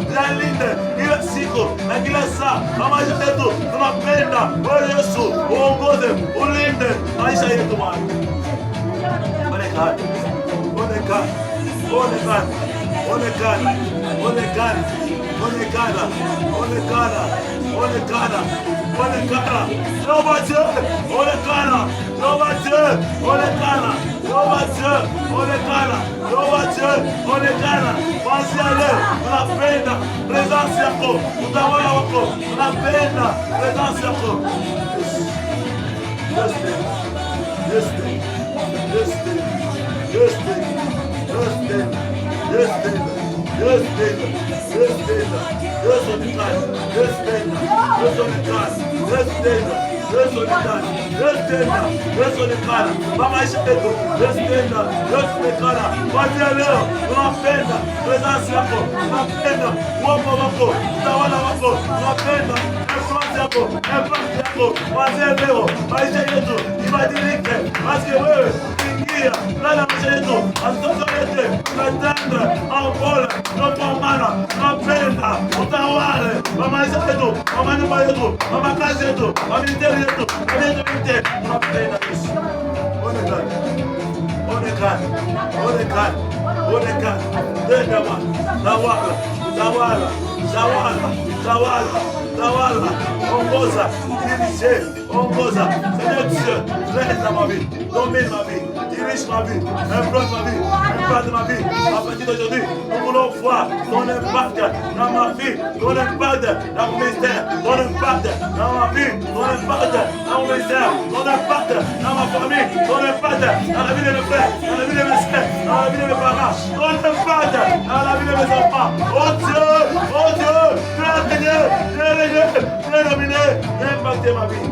uyalinde kila siku na kila saa kwa maisha yetu. Tunapenda wewe Yesu, uongoze, ulinde maisha yetu Bwana. Onekana. Jehova Dieu, onekana. Jehova Dieu, onekana. Jehova Dieu, onekana. Jehova Dieu, onekana. Kwanzia leo tunapenda presence yako, utawala wako. Tunapenda presence yako. Maisha yetu kwanzia leo tunapenda presence yako, tunapenda uwepo wako, utawala wako, tunapenda influence yako, impact yako. Kwanzia leo maisha yetu ibadilike, basi wewe ingia ndani ya maisha yetu, asitozolete tunatenda au bora tunapambana, tunapenda utawale kwa maisha yetu, kwa manyumba yetu, kwa makazi yetu, kwa militeri yetu, kwa yetu yote tunapenda Yesu. Onekana. Tenda Bwana. Tawala. Ongoza. Dirige. Ongoza. Seigneur Dieu, règne dans ma vie. Domine ma vie. Dirige ma vie. Influence ma vie. Impacte ma vie. À partir d'aujourd'hui, nous voulons voir ton impact dans ma vie, ton impact dans mon ministère, ton impact dans ma vie, ton impact dans mon ministère, ton impact dans ma famille, ton impact dans la vie de mes frères, dans la vie de mes soeurs, dans la vie de mes parents, ton impact dans la vie de mes enfants. Oh Dieu, viens régner, viens dominer, viens impacter ma vie,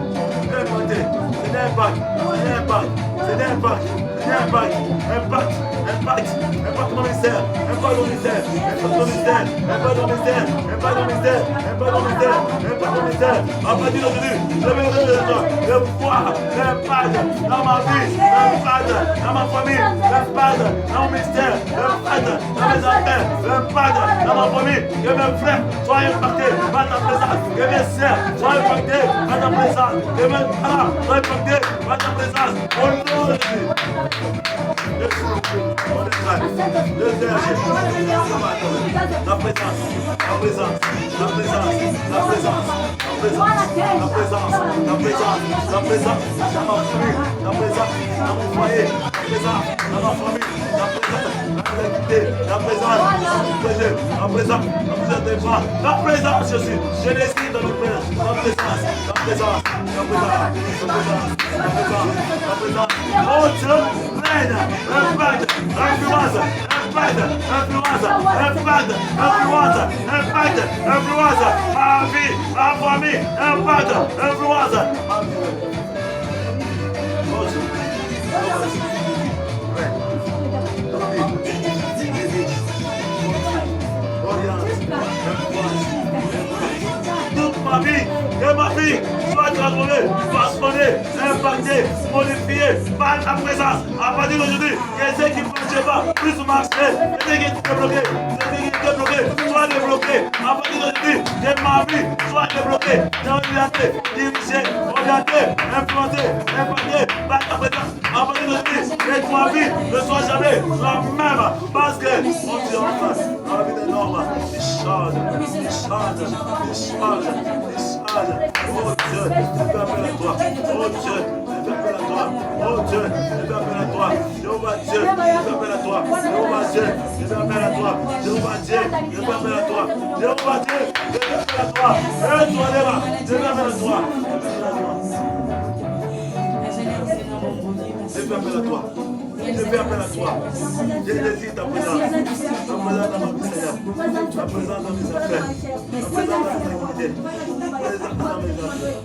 viens impacter, c'est impact mon ministère, impact mon ministère. À partir d'aujourd'hui, je vais voir l'impact dans ma vie, l'impact dans ma famille, l'impact dans mon ministère, l'impact dans mes affaires, l'impact dans ma famille. Que mes frères soient impactés par ta présence, que mes sœurs soient impactés par ta présence, que mes parents soient impactés par ta présence. Au nom de Jésus. La présence dans ma famille, la présence dans mon foyer, la présence dans ma famille, la présence dans l'activité, la présence dans mon projet, la présence dans mon développement, la présence Jésus, je décide dans la présence, oh Dieu, règne, impact, influence ma vie, ma famille, impact, influence ma vie. Toute ma vie, que ma vie soit transformée, façonnée, impactée, modifiée par ta présence. À partir d'aujourd'hui, que ce qui ne marche pas puisse marcher, que ce qui est débloqué, soit débloqué. À partir d'aujourd'hui, que ma vie soit débloquée, orientée, dirigée, orientée, influencée, impactée par ta présence. À partir d'aujourd'hui, que ma vie ne soit jamais la même parce que mon Dieu en face, dans la vie des normes, il change. malade. Oh Dieu, je fais appel à toi. Oh Dieu, je fais appel à toi. Oh Dieu, je fais appel à toi. Jéhovah Dieu, je fais appel à toi. Jéhovah Dieu, je fais appel à toi. Jéhovah Dieu, je fais appel à toi. Jéhovah Dieu, je fais appel à toi. Et toi, Léva, je fais appel à toi. Je fais appel à toi. Je fais appel à toi. Je désire ta présence. Ta présence dans ma vie, Seigneur. Ta présence dans mes affaires. Ta présence dans mes activités. Ta présence dans mes affaires.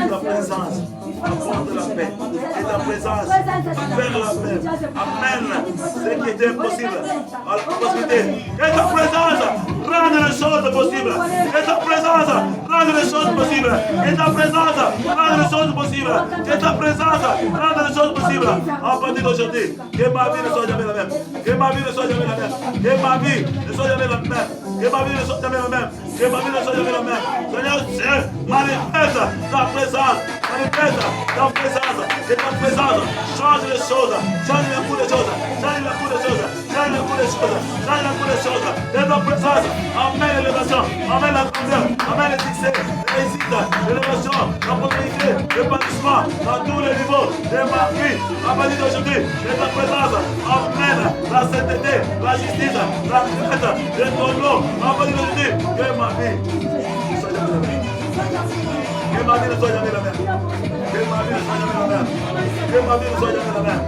Ta présence apporte la paix. Et ta présence fait la paix. Amène ce qui était impossible à la possibilité. Et ta présence rend les choses possibles. Et ta présence rend les choses possibles. Et ta présence rend les choses possibles. Et ta présence rend les choses possibles. À partir d'aujourd'hui, que ma vie ne soit jamais la même. Que ma vie ne soit jamais la même. Que ma vie ne soit jamais la même. Que ma vie ne soit jamais la même. Que ma vie ne soit jamais la même. Seigneur Dieu, manifeste ta présence. Manifeste ta présence. Et ta présence change les choses. Change le cours des choses. Change le cours des choses. Change le cours des choses. Change le cours des choses. Et ta présence amène l'élévation. Amène la grandeur. Amène le succès. La réussite. L'élévation. La prospérité. L'épanouissement. Dans tous les niveaux de ma vie. À partir d'aujourd'hui. Et ta présence amène la sainteté. La justice. La retraite. De ton nom. À partir d'aujourd'hui. Que ma vie ne soit jamais la même. Que ma vie ne soit jamais la même. Que ma vie ne soit jamais la même. Que ma vie ne soit jamais la même.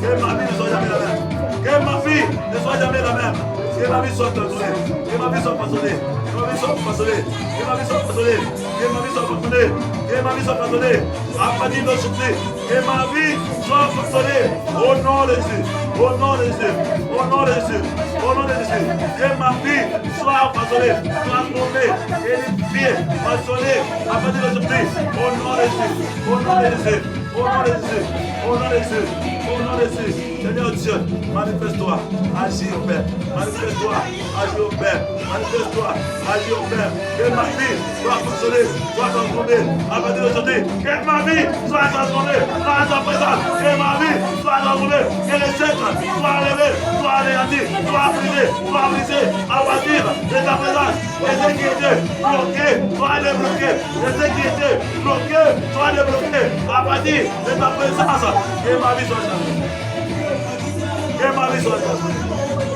Que ma vie ne soit jamais la même. Que ma vie ne soit jamais la même. Que ma vie soit transformée. Que ma vie soit façonnée. Que ma vie soit façonnée. Que ma vie soit façonnée. Que ma vie soit façonnée. Que ma vie soit façonnée. À partir d'aujourd'hui. Que ma vie soit façonnée. Au nom de Jésus. Au nom de Jésus. Au nom de Jésus. Au nom de Jésus. Que ma vie soit façonnée. Transformée. Édifiée. Façonnée. À partir d'aujourd'hui. Au nom de Jésus. Au nom de Jésus. Au nom de Jésus. Au nom de Jésus. Au nom de Jésus. Seigneur Dieu, manifeste-toi. Agis au Père. Manifeste-toi. Agis au Père. Manifeste-toi. Agis au Père. Que ma vie soit façonnée. Soit transformée. À partir d'aujourd'hui. Que ma vie soit transformée. Par ta présence. Que ma vie soit transformée. Que les êtres soient enlevés. Soient anéantis. Soient brisés. Soient brisés. À partir de ta présence. Et ceux qui étaient bloqués soient débloqués. Et ceux qui étaient bloqués soient débloqués. À partir de ta présence. Que ma vie soit transformée. Que ma vie soit transformée.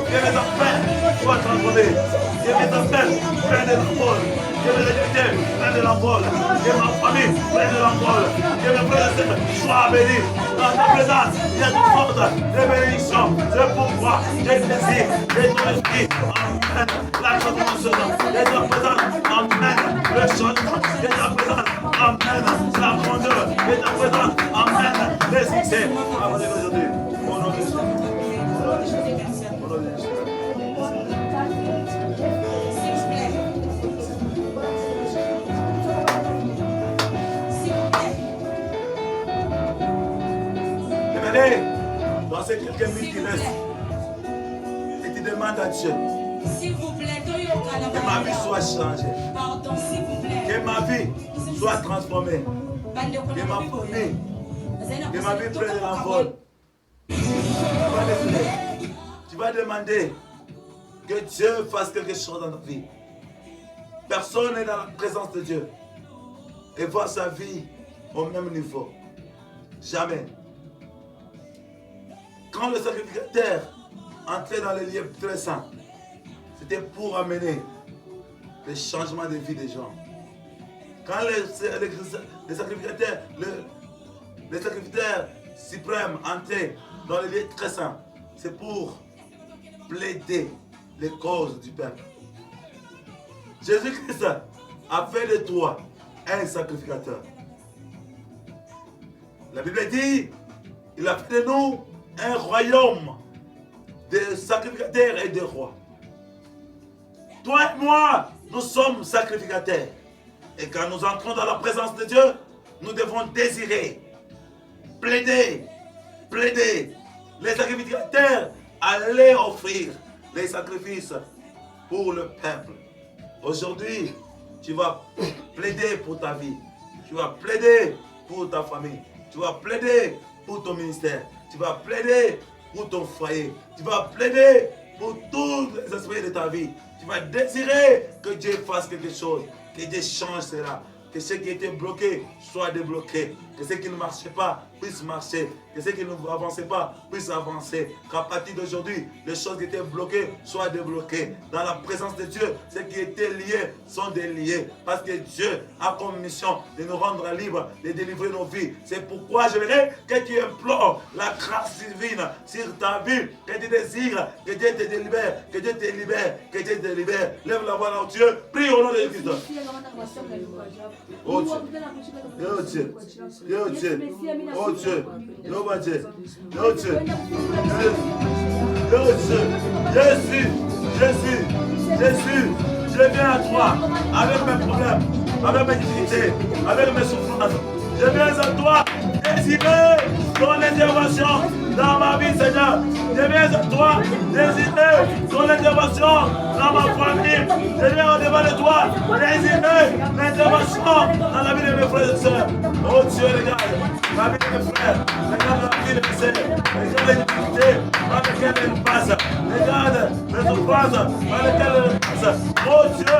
Que mes affaires soient transformées. Que mes affaires prennent de l'envol. Que mes activités prennent de l'envol. Que ma famille prenne de l'envol. Que mes frères et sœurs soient bénis. Dans ta présence, il y a toutes sortes de bénédictions. C'est pourquoi j'ai le désir de ton esprit. Amen. La transformation de ta présence. Amen. Le changement de ta présence. Amen. La grandeur de ta présence. Amen. Le succès. Amen. Aujourd'hui. Au nom de Jésus. Au nom de Jésus. Au nom de Jésus. Dans ces quelques minutes qui restent, et tu demandes à Dieu que ma vie soit changée, que ma vie soit transformée, que ma vie prenne de l'envol. Tu vas demander que Dieu fasse quelque chose dans ta vie. Personne n'est dans la présence de Dieu et voit sa vie au même niveau. Jamais. Quand le sacrificateur entrait dans les lieux très saints, c'était pour amener le changement de vie des gens. Quand les sacrificateurs, les sacrificateurs suprêmes entraient dans les lieux très saints, c'est pour plaider les causes du peuple. Jésus-Christ a fait de toi un sacrificateur. La Bible dit, il a fait de nous un royaume de sacrificateurs et de rois. Toi et moi, nous sommes sacrificateurs. Et quand nous entrons dans la présence de Dieu, nous devons désirer, plaider. Les sacrificateurs allaient offrir les sacrifices pour le peuple. Aujourd'hui, tu vas plaider pour ta vie. Tu vas plaider pour ta famille. Tu vas plaider pour ton ministère. Tu vas plaider pour ton foyer. Tu vas plaider pour tous les aspects de ta vie. Tu vas désirer que Dieu fasse quelque chose, que Dieu change cela. que ce qui était bloqué soit débloqué, que ce qui ne marchait pas puisse marcher, que ce qui ne avançait pas puisse avancer, qu'à partir d'aujourd'hui, les choses qui étaient bloquées soient débloquées. Dans la présence de Dieu, ce qui était lié sont déliés, parce que Dieu a comme mission de nous rendre libres, de délivrer nos vies. C'est pourquoi je voudrais que tu implores la grâce divine sur ta vie, que tu désires, que Dieu te délibère, que Dieu te libère, que Dieu te libère. Lève la voix dans Dieu, prie au nom de Jésus. Oh Dieu, oh Dieu, oh Dieu, oh Dieu, oh Dieu, oh Dieu, oh Dieu, Jésus, je viens à toi avec mes problèmes, avec mes difficultés, avec mes souffrances. Je viens à toi désirer ton intervention dans ma vie, Seigneur. Je viens à toi désirer ton intervention dans ma famille. Je viens au-devant de toi désirer l'intervention dans la vie de mes frères et sœurs. Oh Dieu, regarde la vie de mes frères, regarde la vie de mes sœurs, regarde les difficultés par lesquelles elles passent, regarde les souffrances par lesquelles elles passent. Oh Dieu,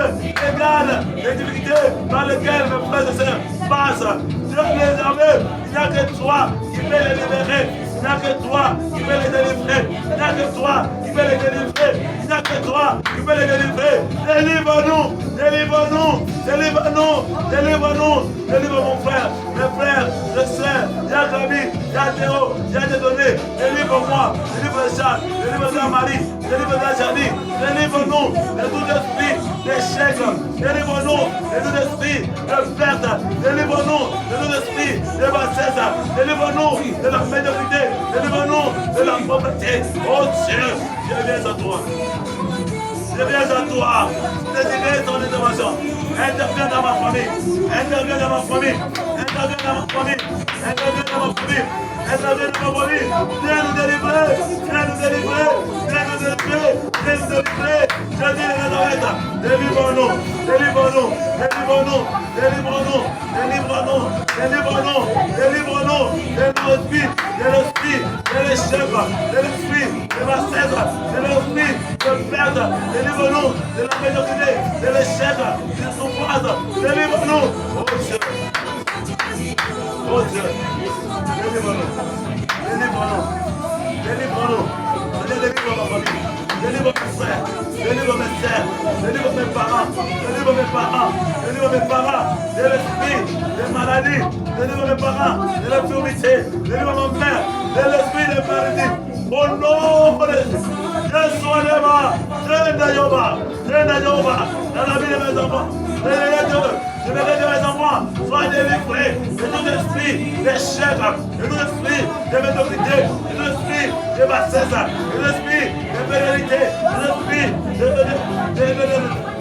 regarde les difficultés par lesquelles mes frères et sœurs passent. Dieu les armées, il n'y a que toi qui peux les libérer. Il n'y a que toi qui peux les délivrer. Il n'y a que toi qui peux les délivrer. Il n'y a que toi qui peux les délivrer. Délivre-nous, délivre-nous, délivre-nous, délivre-nous. Délivre mon frère, mes frères, mes soeurs. Il y a Gabi, il y a Théo, il y a des données. Délivre-moi, délivre Jean, délivre ta Marie, délivre ta Janie. Délivre-nous de tout esprit d'échec. Délivre-nous de tout esprit de perte. Délivre-nous de tout esprit de bassesse. Délivre-nous de la médiocrité. Délivre-nous de la pauvreté. Oh Dieu, je viens à toi. Je viens à toi. Désirer ton intervention. Interviens dans ma famille. Interviens dans ma famille. Interviens dans ma famille. Interviens dans ma famille. Interviens dans ma famille. Viens nous délivrer. Viens nous délivrer. Viens nous délivrer. Viens nous délivrer. Je dis les Nazareth. Délivre-nous. Délivre-nous. Délivre-nous. Délivre-nous. Délivre-nous. Délivre-nous. Délivre-nous. De l'esprit. De l'esprit. De l'échec. De l'esprit. De la cèdre. De l'esprit. De perte. Délivre-nous. De la médiocrité. De l'échec. De la souffrance. Délivre-nous. Oh Dieu. Oh Dieu. Délivre-nous. Délivre-nous. Délivre-nous. Délivre ma famille. Délivre mes frères. Délivre mes sœurs. Délivre mes parents. Délivre mes parents. Délivre mes parents. De l'esprit. Des maladies. Délivre mes parents. De l'infirmité. Délivre mon père. De l'esprit de maladie. Au nom de Jésus. Je sois là-bas. Je n'aille dans la vie de mes enfants. Je vais aider mes enfants. Sois délivrés de tout esprit d'échec, de tout esprit de médiocrité, de tout esprit de bassesse, de tout esprit de pénalité, de tout esprit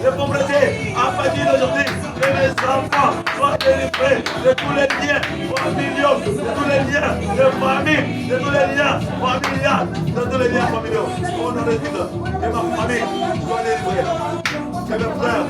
de pauvreté. À partir d'aujourd'hui, que mes enfants soient délivrés de tous les liens familiaux, de tous les liens de famille, de tous les liens familiaux, de tous les liens familiaux. Au nom de Jésus, que ma famille soit délivrée, que mes frères,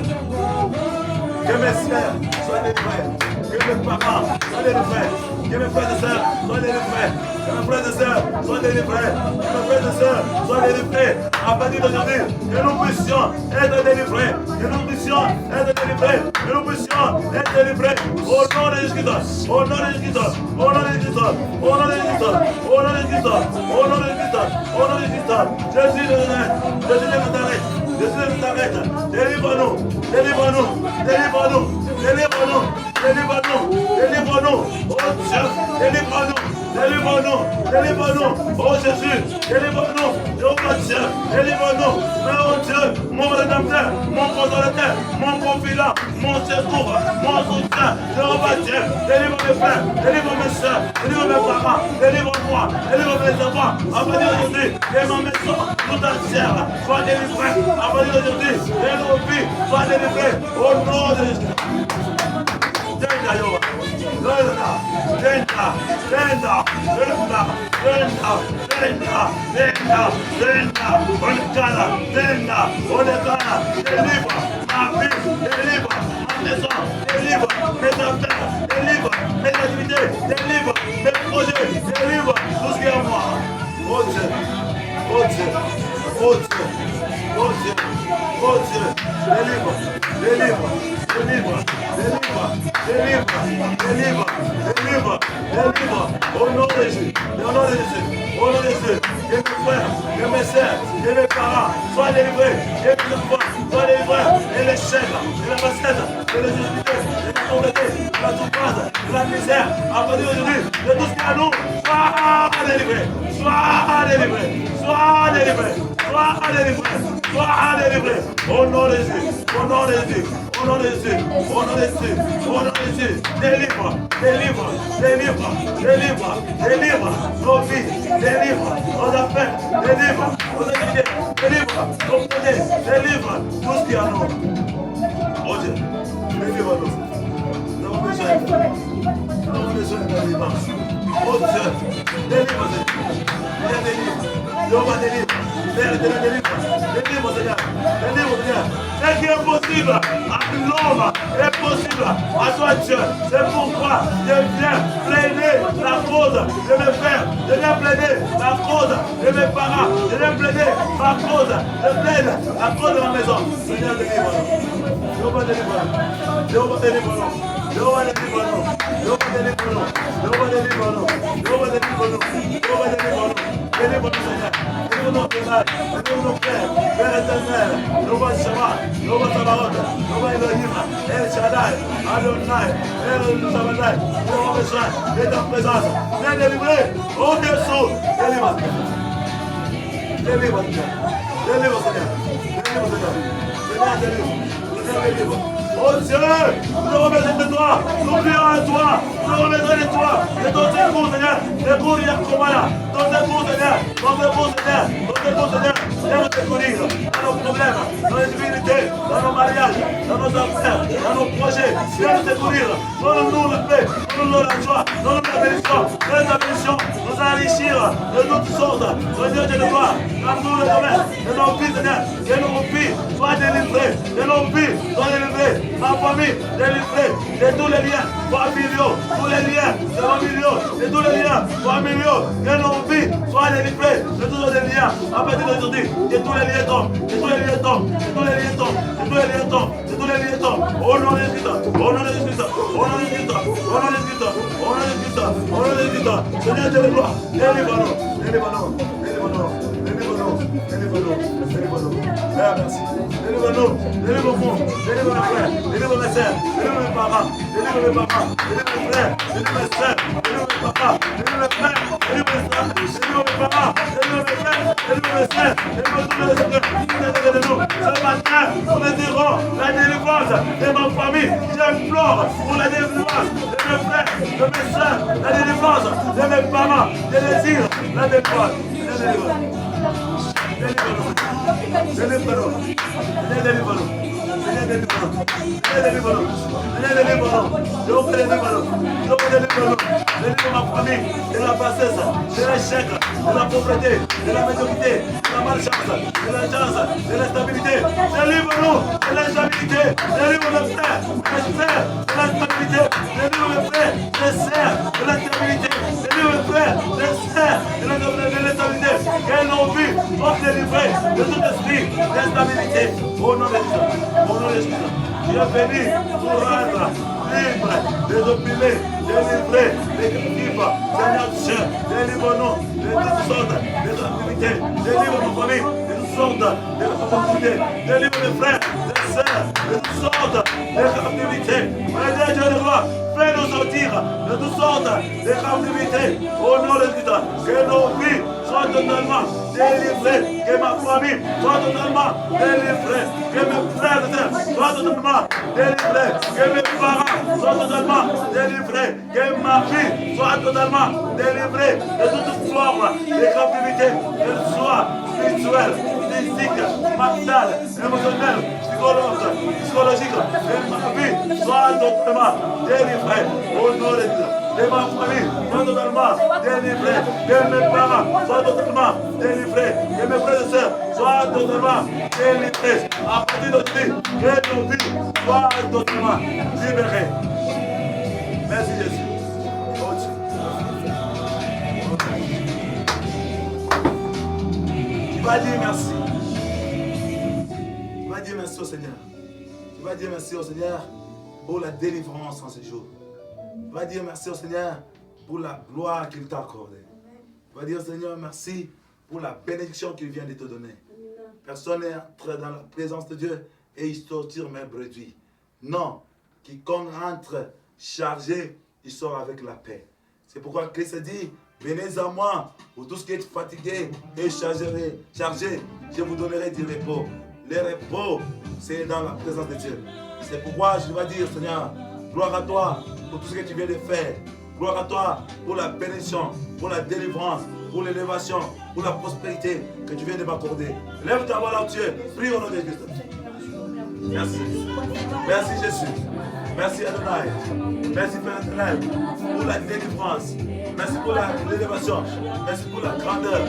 que mes sœurs soient délivrés, que mes parents soient délivrés, que mes frères et sœurs soient délivrés, que mes frères et sœurs soient délivrés, que mes frères et sœurs soient délivrés. À partir d'aujourd'hui, que nous puissions être délivrés, que nous puissions être délivrés, que nous puissions être délivrés. Au nom de Jésus, au nom de Jésus, au nom de Jésus, au nom de Jésus, au nom de Jésus, au nom de Jésus, au nom de Jésus. Jésus de Nazareth, Jésus de Nazareth. Jésus de Nazareth, délivre-nous, délivre-nous, délivre-nous, délivre-nous, délivre-nous, délivre-nous, oh Dieu, délivre-nous, délivre-nous, délivre-nous, oh Jésus, délivre-nous, oh Dieu, délivre-nous, oh Dieu, mon rédempteur, mon consolateur, mon confident, mon secours, mon soutien, Jéhovah Dieu, délivre mes frères, délivre mes soeurs, délivre mes parents, délivre-moi, délivre mes enfants, à partir d'aujourd'hui, et ma maison tout entière soit délivrée, à partir d'aujourd'hui, et nos vies soient délivrées, au nom de Jésus. Délivre ma vie, délivre ma maison, délivre mes affaires, délivre mes activités, délivre mes projets, délivre tout ce qui est à moi. Oh Dieu, oh Dieu, oh Dieu, oh Dieu, oh Dieu, délivre, délivre, délivre. Au nom de Jésus, au nom de Jésus, au nom de Jésus, que mes frères, que mes sœurs, que mes parents soient délivrés, que mes enfants soient délivrés, et les chefs, et la bassette, et les invités, et la pauvreté, de la souffrance, de la misère, à partir d'aujourd'hui, de tout ce qui est à nous, sois délivré, sois délivré, sois délivré, sois délivré, sois délivré, au nom de Jésus, au nom de Jésus, au nom de Jésus, au nom de Jésus, au nom de Jésus, délivre, délivre, délivre, délivre, délivre nos vies, délivre nos affaires, délivre nos activités, délivre nos projets, délivre tout ce qui est à nous. Oh Dieu, délivre-nous. Nous avons besoin de toi. Nous avons besoin de ta délivrance. Oh Dieu, délivre-nous. Viens délivre. Jéhovah délivre. Père, délivre. Délivre, Seigneur. Délivre, Seigneur. Ce qui est possible à l'homme est possible à toi, Dieu. C'est pourquoi je viens plaider la cause de mes frères. Je viens plaider la cause de mes parents. Je viens plaider ma cause. Je plaide la cause de ma maison. Seigneur, délivre-nous. Jéhovah, délivre-nous. Jéhovah, délivre-nous. Jéhovah, délivre-nous. Jéhovah, délivre-nous. Jéhovah, délivre-nous. Jéhovah, délivre-nous. Jéhovah, délivre-nous. Délivre-nous, Seigneur. Délivre-nous, Père. Délivre-nous, Père. Père éternel. Jéhovah Shama. Jéhovah Sabaoth. Jéhovah Elohim. El Shaddai. Adonai. El Shaddai. Nous avons besoin de ta présence. Viens délivrer. Oh Dieu, délivre, Seigneur. Délivre, Seigneur. Délivre, Seigneur. Délivre, Seigneur. Seigneur, délivre. Seigneur, délivre. Oh Dieu, nous avons besoin de toi, nous prions à toi, nous avons besoin de toi, de ton secours, Seigneur, secours Yakomana, ton secours, Seigneur, ton secours, Seigneur, ton secours, Seigneur, viens nous secourir dans nos problèmes, dans les divinités, dans nos mariages, dans nos affaires, dans nos projets, viens nous secourir, donne-nous le paix, donne-nous la joie, donne-nous la bénédiction, donne-nous la bénédiction, nous enrichir de toutes sortes, Seigneur Dieu de gloire, dans tous les domaines, de nos vies, Seigneur, que nos vies soient délivrées, que nos vies soient délivrées. Ma famille délivrée de tous les liens familiaux, tous les liens familiaux, de tous les liens familiaux, que nos vies soient délivrées de tous les liens à partir d'aujourd'hui, que tous les liens tombent, que tous les liens tombent, que tous les liens tombent, que tous les liens tombent, que tous les liens tombent, au nom de Jésus, au nom de Jésus, au nom de Jésus, au nom de Jésus, au nom de Jésus, au nom de Jésus, Seigneur de gloire, délivre-nous, délivre-nous, délivre-nous, délivre-nous, délivre-nous, délivre-nous, Père, merci, délivre-nous, délivre-nous, délivre mes frères, délivre mes sœurs, délivre mes parents, délivre mes papas, délivre mes frères, délivre mes sœurs, délivre mes papas, délivre mes frères, délivre mes sœurs, délivre mes papas, délivre mes frères, délivre mes sœurs, délivre tous les seigneurs, de nous. Ce matin, nous le dirons, la délivrance de ma famille, j'implore pour la délivrance de mes frères, de mes sœurs, la délivrance de mes parents, des désirs, la délivrance, la délivrance. Délivre-nous, délivre-nous, Seigneur, délivre-nous, Seigneur, délivre-nous, Seigneur, délivre-nous, Jéhovah, délivre-nous, Jéhovah, délivre-nous, délivre ma famille de la bassesse, de l'échec, de la pauvreté, de la médiocrité, de la malchance, de la chance, de l'instabilité, délivre-nous de l'instabilité, délivre le frère, les frères, de l'instabilité, délivre le frère, les sœurs, de l'instabilité, délivre le frère, les sœurs, de l'instabilité, que nos vies soient délivrées de tout esprit d'instabilité, au nom de Jésus, au nom de Jésus. Tu es venu pour rendre libre, les opprimés, délivrer les captifs. Seigneur Dieu, délivre-nous de toutes sortes de activités, délivre nos familles de toutes sortes de responsabilités, délivre les frères, les sœurs de toutes sortes de captivités. Seigneur Dieu de gloire, fais-nous sortir de toutes sortes de captivités au nom de Jésus, que nos vies soient totalement délivrées, que ma famille soit totalement délivrée, que mes frères et sœurs soient totalement délivrés, que mes parents soient totalement délivrés, que ma vie soit totalement délivrée de toute forme de captivité, qu'elle soit spirituelle, physique, mentale, émotionnelle, psychologique, que ma vie soit totalement délivrée au nom de Dieu. Que ma famille soit totalement délivrée, que mes parents soient totalement délivrés, que mes frères et sœurs soient totalement délivrés. À partir d'aujourd'hui, que nos vies soient totalement libérées. Merci Jésus. Oh Dieu. Tu vas dire merci. Tu vas dire merci au Seigneur. Tu vas dire merci au Seigneur pour la délivrance en ce jour. Va dire merci au Seigneur pour la gloire qu'il t'a accordée. Va dire Seigneur merci pour la bénédiction qu'il vient de te donner. Personne n'est entré dans la présence de Dieu et il sortir mes brebis. Non, quiconque entre chargé, il sort avec la paix. C'est pourquoi Christ dit, venez à moi, pour tous qui êtes fatigués et chargés, je vous donnerai du repos. Le repos, c'est dans la présence de Dieu. C'est pourquoi je vais dire, Seigneur, gloire à toi pour tout ce que tu viens de faire. Gloire à toi pour la bénédiction, pour la délivrance, pour l'élévation, pour la prospérité que tu viens de m'accorder. Lève ta voix là où tu es. Prie au nom de Christ. Merci. Merci Jésus. Merci Adonai. Merci Père éternel pour la délivrance. Merci pour l'élévation. Merci pour la grandeur.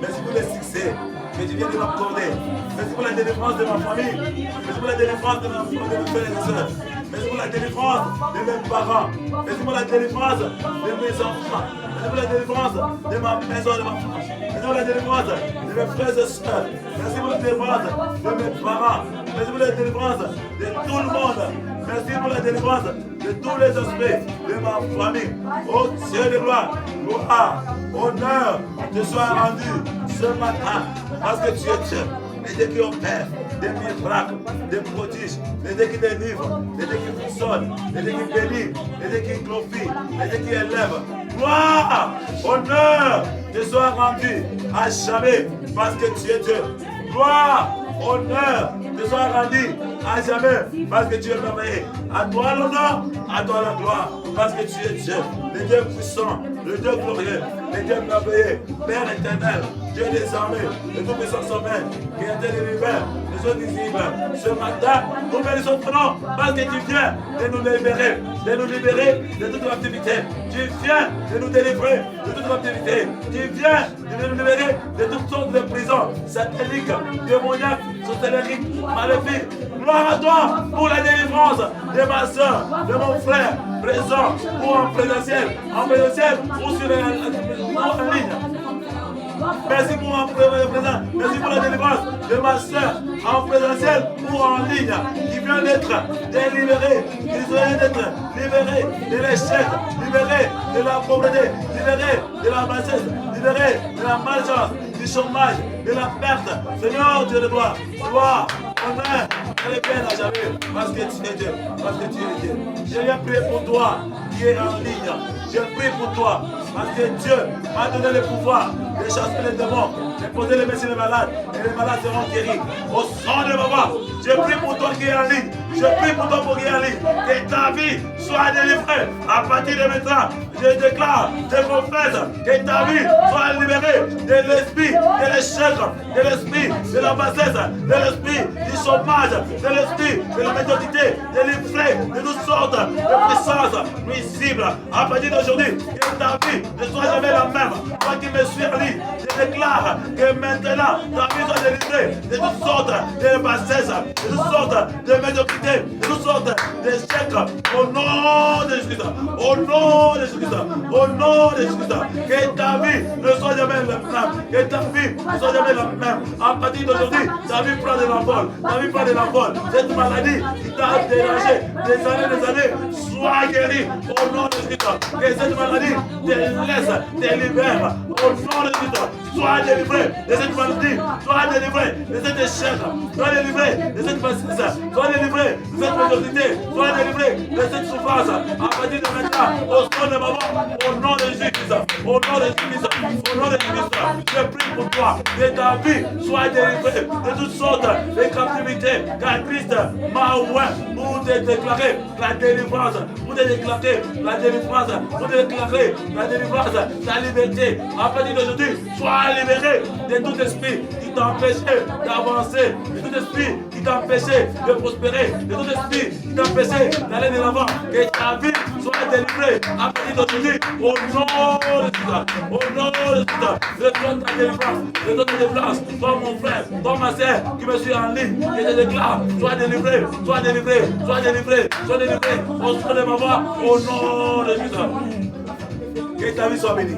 Merci pour le succès que tu viens de m'accorder. Merci pour la délivrance de ma famille. Merci pour la délivrance de mes frères et sœurs. Merci pour la délivrance de mes parents. Merci pour la délivrance de mes enfants. Merci pour la délivrance de ma maison, de ma famille. Merci pour la délivrance de mes frères et sœurs. Merci pour la délivrance de mes parents. Merci pour la délivrance de tout le monde. Merci pour la délivrance de tous les aspects de ma famille. Oh Dieu de gloire, gloire, honneur te soit rendu ce matin parce que tu es Dieu. Les Dieu qui opèrent des miracles, des prodiges, les Dieu qui délivrent, les Dieu qui frissonnent, les Dieu qui bénissent, les Dieu qui glorifient, les Dieu qui élèvent. Gloire, honneur te soit rendu à jamais parce que tu es Dieu. Gloire, honneur te soit rendu à jamais parce que tu es merveilleux. À toi l'honneur, à toi la gloire parce que tu es Dieu, le Dieu puissant, le Dieu glorieux, le Dieu merveilleux, Père éternel, Dieu des armées, le tout-puissant sommet, qui était de l'univers, le Dieu visible. Ce matin, nous bénissons ton nom parce que tu viens de nous libérer, de toute activité. Tu viens de nous délivrer de toute activité. Tu viens de nous libérer de toutes sortes de prisons satellites, démoniaques, sorcelleries, maléfiques. Gloire à toi pour la délivrance de ma soeur, de mon frère, présent ou en présentiel ou sur en ligne. Merci pour mon présent. Merci pour la délivrance de ma soeur en présentiel ou en ligne qui vient d'être délivrée, qui vient d'être libérée de l'échec, libérée de la pauvreté, libérée de la bassesse, libérée de la malchance, du chômage, de la perte. Seigneur Dieu de gloire, honneur, elle est bien à jamais parce que tu es Dieu, parce que tu es Dieu. Je viens prier pour toi qui est en ligne. Je prie pour toi parce que Dieu m'a donné le pouvoir de chasser les démons, de poser les mains sur les malades et les malades seront guéris. Au son de ma voix, je prie pour toi qui est en ligne. Je prie pour toi qui est en ligne. Que ta vie soit délivrée à partir de maintenant. Je déclare, je confesse que ta vie soit libérée de l'esprit de l'échec, de l'esprit de la bassesse, de l'esprit du chômage, de l'esprit de la médiocrité, de l'effet, de toutes sortes de puissances nuisibles. À partir d'aujourd'hui, que ta vie ne soit jamais la même. Toi qui me suis en ligne, je déclare que maintenant ta vie soit délivrée de toutes sortes de bassesse, de toutes sortes de médiocrité, de toutes sortes d'échecs. Au nom de Jésus, au nom de Jésus. Au nom de Jésus, que ta vie ne soit jamais la même, que ta vie ne soit jamais la même. À partir d'aujourd'hui, ta vie prend de l'envol, ta vie prend de l'envol. Cette maladie qui t'a dérangé des années, sois guérie au nom de Jésus. Que cette maladie te laisse, te libère au nom de Jésus. Sois délivré de cette maladie, sois délivré de cet échec, sois délivré de cette bassesse, sois délivré de cette médiocrité, sois délivré de cette souffrance. À partir de maintenant, au son de ma voix, au nom de Jésus, au nom de Jésus, au nom de Jésus, je prie pour toi que ta vie soit délivrée de toutes sortes de captivités, car Christ m'a ouvert pour te déclarer la délivrance, pour te déclarer la délivrance, pour te déclarer la délivrance, la liberté. À partir d'aujourd'hui, sois libéré de tout esprit qui t'empêchait d'avancer, de tout esprit qui t'empêchait de prospérer, de tout esprit qui t'empêchait d'aller de l'avant. Que ta vie soit délivrée à partir d'aujourd'hui au nom de Jésus. Au nom de Jésus. Je donne ta délivrance, je donne ta délivrance. Toi mon frère, toi ma sœur qui me suis en ligne, et je déclare, sois délivré, sois délivré, sois délivré, sois délivré. Au nom de ma voix, au nom de Jésus. Que ta vie soit bénie,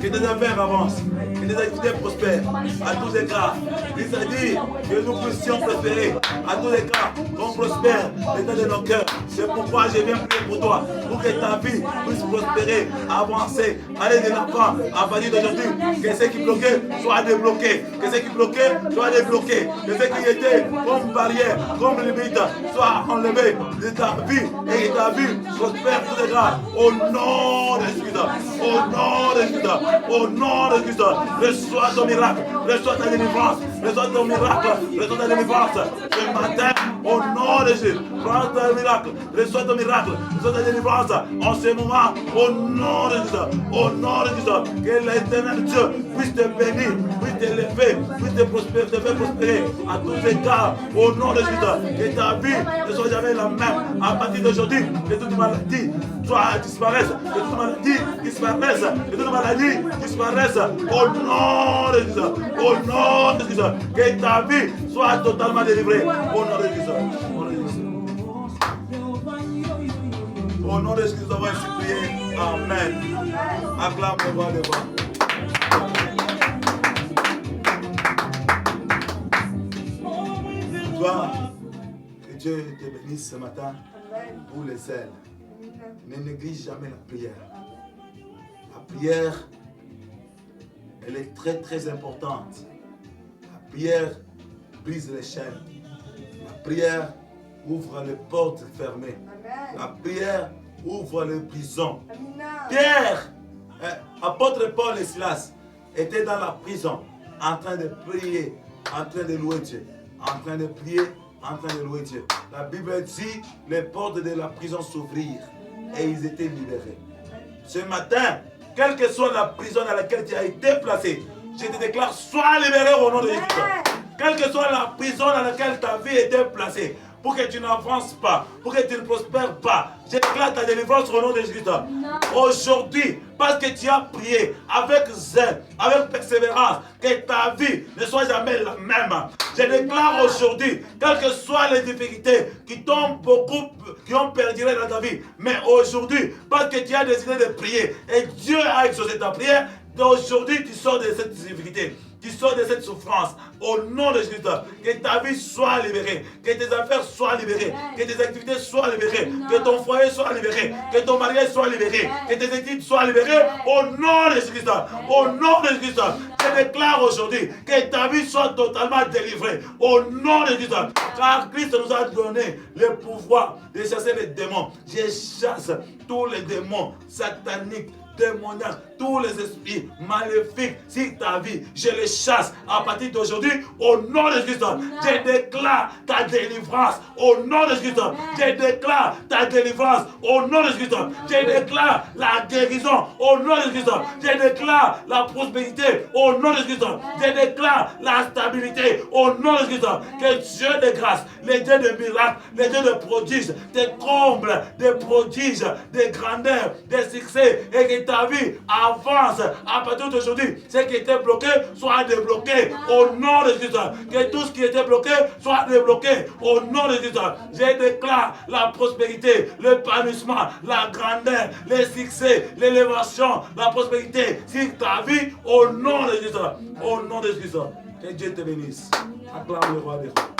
que tes affaires avancent, que tes activités prospèrent à tous égards. Il s'est dit que nous puissions prospérer à tous égards, qu'on prospère l'état de nos cœurs. C'est pourquoi je viens prier pour toi, pour que ta vie puisse prospérer, avancer, aller de l'avant à partir d'aujourd'hui. Que ce qui bloquait soit débloqué, que ce qui bloquait soit débloqué, que ce qui était comme barrière, comme limite, soit enlevé de ta vie et que ta vie prospère tous égards. Au nom de Jésus, au nom de Jésus, au nom de Jésus, reçois ton miracle, reçois ta délivrance, reçois ton miracle, reçois ta délivrance. Ce matin, au nom de Jésus, prends ton miracle, reçois ton miracle, reçois ta délivrance. En ce moment, au nom de Jésus, au nom de Jésus, que l'éternel Dieu puisse te bénir, puisse te lever, puisse te prospérer, te faire prospérer à tous égards. Au nom de Jésus, que ta vie ne soit jamais la même. À partir d'aujourd'hui, que toute maladie disparaisse, que toute maladie disparaisse, que toute maladie disparaisse. Au nom de Jésus, au nom de Jésus, que ta vie soit totalement délivrée. Au nom de Jésus. Au nom de Jésus, nous avons ainsi prié. Amen. Acclame le roi des rois. Toi, que Dieu te bénisse ce matin pour les ailes. Ne néglige jamais la prière. La prière, elle est très très importante. La prière brise les chaînes. La prière ouvre les portes fermées. La prière ouvre les prisons. Pierre, apôtre Paul et Silas étaient dans la prison en train de prier, en train de louer Dieu, en train de prier, en train de louer Dieu. La Bible dit les portes de la prison s'ouvrirent et ils étaient libérés. Ce matin, quelle que soit la prison dans laquelle tu as été placé, je te déclare, sois libéré au nom de Jésus. Quelle que soit la prison dans laquelle ta vie était placée, pour que tu n'avances pas, pour que tu ne prospères pas, je déclare ta délivrance au nom de Jésus. Aujourd'hui, parce que tu as prié avec zèle, avec persévérance, que ta vie ne soit jamais la même. Je déclare aujourd'hui, quelles que soient les difficultés qui t'ont beaucoup, qui ont perduré dans ta vie, mais aujourd'hui, parce que tu as décidé de prier et Dieu a exaucé ta prière, aujourd'hui tu sors de cette difficulté. Tu sors de cette souffrance au nom de Jésus. Que ta vie soit libérée, que tes affaires soient libérées, que tes activités soient libérées, que ton foyer soit libéré, que ton mariage soit libéré, que tes études soient libérées au nom de Jésus. Au nom de Jésus, je déclare aujourd'hui que ta vie soit totalement délivrée au nom de Jésus. Car Christ nous a donné le pouvoir de chasser les démons. Je chasse tous les démons sataniques, démoniaques, tous les esprits maléfiques sur ta vie, je les chasse à partir d'aujourd'hui au nom de Jésus. Je déclare ta délivrance au nom de Jésus. Je déclare ta délivrance au nom de Jésus. Je déclare la guérison au nom de Jésus. Je déclare la prospérité au nom de Jésus. Je déclare la stabilité au nom de Jésus. Que Dieu de grâce, les dieux de miracles, les dieux de prodiges, des combles, des prodiges, des grandeurs, des succès, et que ta vie avance à partir d'aujourd'hui. Ce qui était bloqué soit débloqué au nom de Jésus. Que tout ce qui était bloqué soit débloqué au nom de Jésus. Je déclare la prospérité, l'épanouissement, la grandeur, les succès, l'élévation, la prospérité sur ta vie au nom de Jésus. Au nom de Jésus. Que Dieu te bénisse. Acclame le roi des rois.